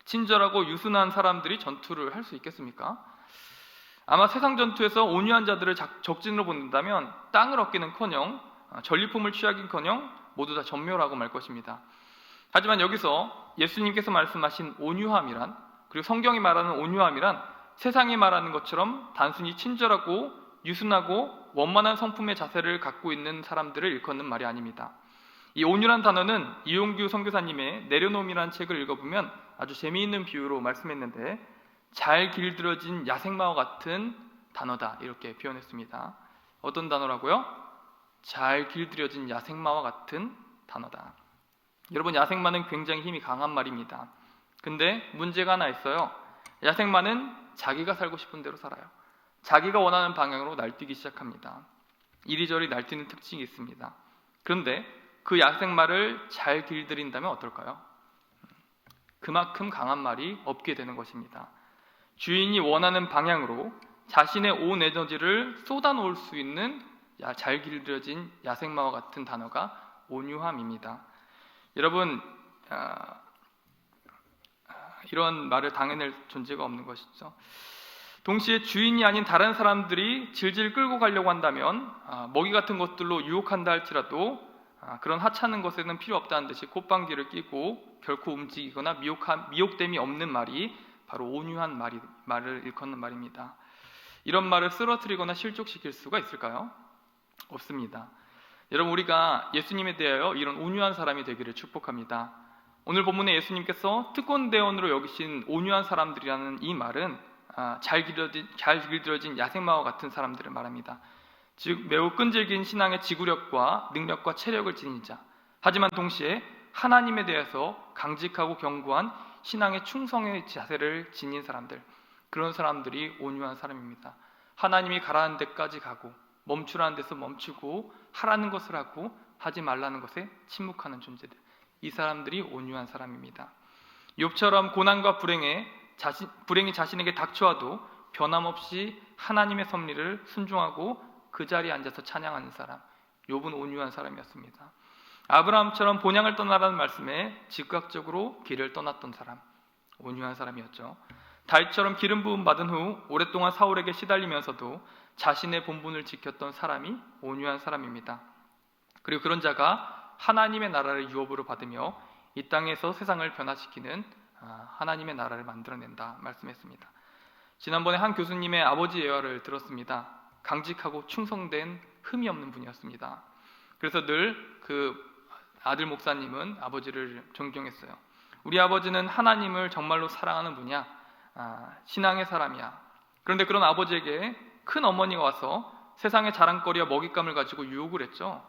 S4: 친절하고 유순한 사람들이 전투를 할 수 있겠습니까? 아마 세상 전투에서 온유한 자들을 적진으로 본다면 땅을 얻기는커녕 전리품을 취하긴커녕 모두 다 전멸하고 말 것입니다. 하지만 여기서 예수님께서 말씀하신 온유함이란, 그리고 성경이 말하는 온유함이란 세상이 말하는 것처럼 단순히 친절하고 유순하고 원만한 성품의 자세를 갖고 있는 사람들을 일컫는 말이 아닙니다. 이 온유란 단어는 이용규 선교사님의 내려놓음이라는 책을 읽어보면 아주 재미있는 비유로 말씀했는데 잘 길들여진 야생마와 같은 단어다 이렇게 표현했습니다. 어떤 단어라고요? 잘 길들여진 야생마와 같은 단어다. 여러분, 야생마는 굉장히 힘이 강한 말입니다. 근데 문제가 하나 있어요. 야생마는 자기가 살고 싶은 대로 살아요. 자기가 원하는 방향으로 날뛰기 시작합니다. 이리저리 날뛰는 특징이 있습니다. 그런데 그 야생말을 잘 길들인다면 어떨까요? 그만큼 강한 말이 없게 되는 것입니다. 주인이 원하는 방향으로 자신의 온 에너지를 쏟아놓을 수 있는 잘 길들여진 야생마와 같은 단어가 온유함입니다. 여러분, 이런 말을 당해낼 존재가 없는 것이죠. 동시에 주인이 아닌 다른 사람들이 질질 끌고 가려고 한다면 먹이 같은 것들로 유혹한다 할지라도 그런 하찮은 것에는 필요 없다는 듯이 콧방귀를 끼고 결코 움직이거나 미혹됨이 없는 말이 바로 온유한 말을 일컫는 말입니다. 이런 말을 쓰러뜨리거나 실족시킬 수가 있을까요? 없습니다. 여러분, 우리가 예수님에 대하여 이런 온유한 사람이 되기를 축복합니다. 오늘 본문에 예수님께서 특권대원으로 여기신 온유한 사람들이라는 이 말은 잘 길들여진 야생마와 같은 사람들을 말합니다. 즉 매우 끈질긴 신앙의 지구력과 능력과 체력을 지닌 자, 하지만 동시에 하나님에 대해서 강직하고 견고한 신앙의 충성의 자세를 지닌 사람들, 그런 사람들이 온유한 사람입니다. 하나님이 가라는 데까지 가고 멈추라는 데서 멈추고 하라는 것을 하고 하지 말라는 것에 침묵하는 존재들, 이 사람들이 온유한 사람입니다. 욥처럼 고난과 불행이 자신에게 닥쳐와도 변함없이 하나님의 섭리를 순종하고 그 자리에 앉아서 찬양하는 사람, 욥은 온유한 사람이었습니다. 아브라함처럼 본향을 떠나라는 말씀에 즉각적으로 길을 떠났던 사람, 온유한 사람이었죠. 다윗처럼 기름 부음 받은 후 오랫동안 사울에게 시달리면서도 자신의 본분을 지켰던 사람이 온유한 사람입니다. 그리고 그런 자가 하나님의 나라를 유업으로 받으며 이 땅에서 세상을 변화시키는 하나님의 나라를 만들어낸다 말씀했습니다. 지난번에 한 교수님의 아버지 예화를 들었습니다. 강직하고 충성된 흠이 없는 분이었습니다. 그래서 늘 그 아들 목사님은 아버지를 존경했어요. 우리 아버지는 하나님을 정말로 사랑하는 분이야. 신앙의 사람이야. 그런데 그런 아버지에게 큰 어머니가 와서 세상의 자랑거리와 먹잇감을 가지고 유혹을 했죠.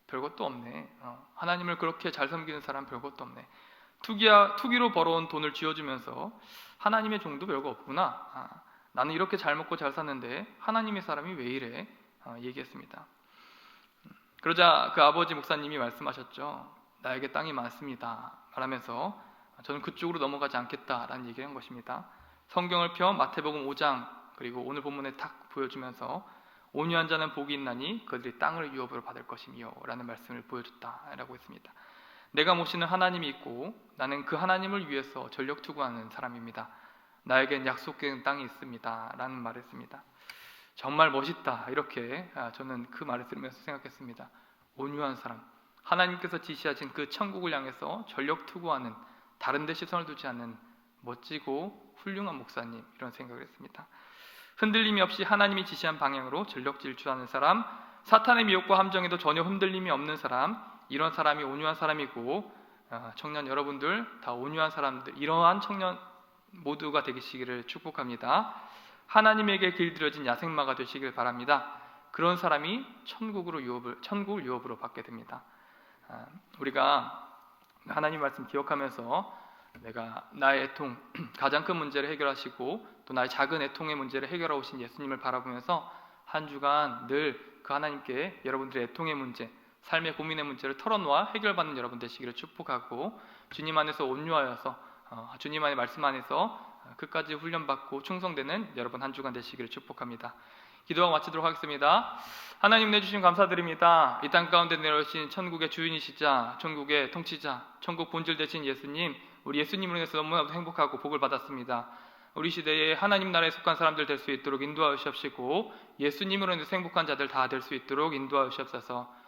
S4: 별것도 없네. 하나님을 그렇게 잘 섬기는 사람 별것도 없네. 투기로 벌어온 돈을 쥐어주면서 하나님의 종도 별거 없구나. 나는 이렇게 잘 먹고 잘 사는데 하나님의 사람이 왜 이래? 얘기했습니다. 그러자 그 아버지 목사님이 말씀하셨죠. 나에게 땅이 많습니다. 말하면서 저는 그쪽으로 넘어가지 않겠다라는 얘기를 한 것입니다. 성경을 펴 마태복음 5장 그리고 오늘 본문에 딱 보여주면서 온유한 자는 복이 있나니 그들이 땅을 유업으로 받을 것이며 라는 말씀을 보여줬다라고 했습니다. 내가 모시는 하나님이 있고 나는 그 하나님을 위해서 전력 투구하는 사람입니다. 나에겐 약속된 땅이 있습니다 라는 말을 했습니다. 정말 멋있다, 이렇게 저는 그 말을 들으면서 생각했습니다. 온유한 사람, 하나님께서 지시하신 그 천국을 향해서 전력 투구하는, 다른 데 시선을 두지 않는 멋지고 훌륭한 목사님, 이런 생각을 했습니다. 흔들림이 없이 하나님이 지시한 방향으로 전력 질주하는 사람, 사탄의 미혹과 함정에도 전혀 흔들림이 없는 사람, 이런 사람이 온유한 사람이고, 청년 여러분들 다 온유한 사람들, 이러한 청년 모두가 되시기를 축복합니다. 하나님에게 길들여진 야생마가 되시길 바랍니다. 그런 사람이 천국을 유업으로 받게 됩니다. 우리가 하나님 말씀 기억하면서 내가 나의 애통, 가장 큰 문제를 해결하시고 또 나의 작은 애통의 문제를 해결하고 오신 예수님을 바라보면서 한 주간 늘 그 하나님께 여러분들의 애통의 문제, 삶의 고민의 문제를 털어놓아 해결받는 여러분 되시기를 축복하고, 주님 안에서 온유하여서 주님 안의 말씀 안에서 끝까지 훈련받고 충성되는 여러분 한 주간 되시기를 축복합니다. 기도하고 마치도록 하겠습니다. 하나님 내주신 감사드립니다. 이 땅 가운데 내려오신 천국의 주인이시자 천국의 통치자, 천국 본질 되신 예수님, 우리 예수님으로 인해서 너무나도 행복하고 복을 받았습니다. 우리 시대에 하나님 나라에 속한 사람들 될 수 있도록 인도하여 주시옵시고, 예수님으로 인해서 행복한 자들 다 될 수 있도록 인도하여 주옵소서.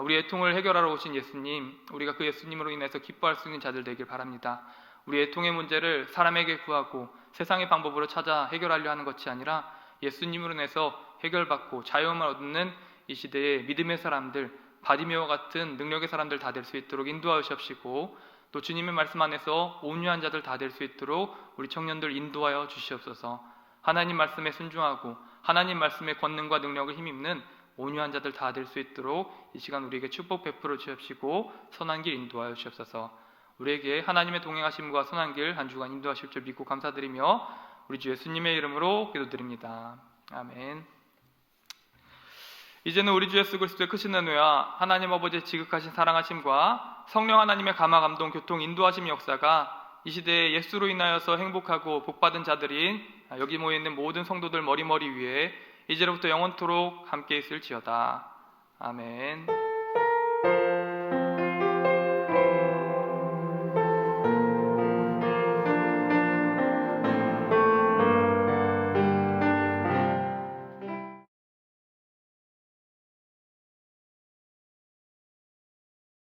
S4: 우리 애통을 해결하러 오신 예수님, 우리가 그 예수님으로 인해서 기뻐할 수 있는 자들 되길 바랍니다. 우리 애통의 문제를 사람에게 구하고 세상의 방법으로 찾아 해결하려 하는 것이 아니라 예수님으로 인해서 해결받고 자유함을 얻는 이 시대의 믿음의 사람들, 바디메어와 같은 능력의 사람들 다 될 수 있도록 인도하여 주시옵시고, 또 주님의 말씀 안에서 온유한 자들 다 될 수 있도록 우리 청년들 인도하여 주시옵소서. 하나님 말씀에 순종하고 하나님 말씀의 권능과 능력을 힘입는 온유한 자들 다 될 수 있도록 이 시간 우리에게 축복 베풀어 주옵시고 선한 길 인도하여 주옵소서. 우리에게 하나님의 동행하심과 선한 길 한 주간 인도하실 줄 믿고 감사드리며 우리 주 예수님의 이름으로 기도드립니다. 아멘. 이제는 우리 주 예수 그리스도의 크신 은혜와 하나님 아버지의 지극하신 사랑하심과 성령 하나님의 감화 감동 교통 인도하심 역사가 이 시대에 예수로 인하여서 행복하고 복받은 자들인 여기 모여있는 모든 성도들 머리머리 위에 이제로부터 영원토록 함께 있을지어다. 아멘.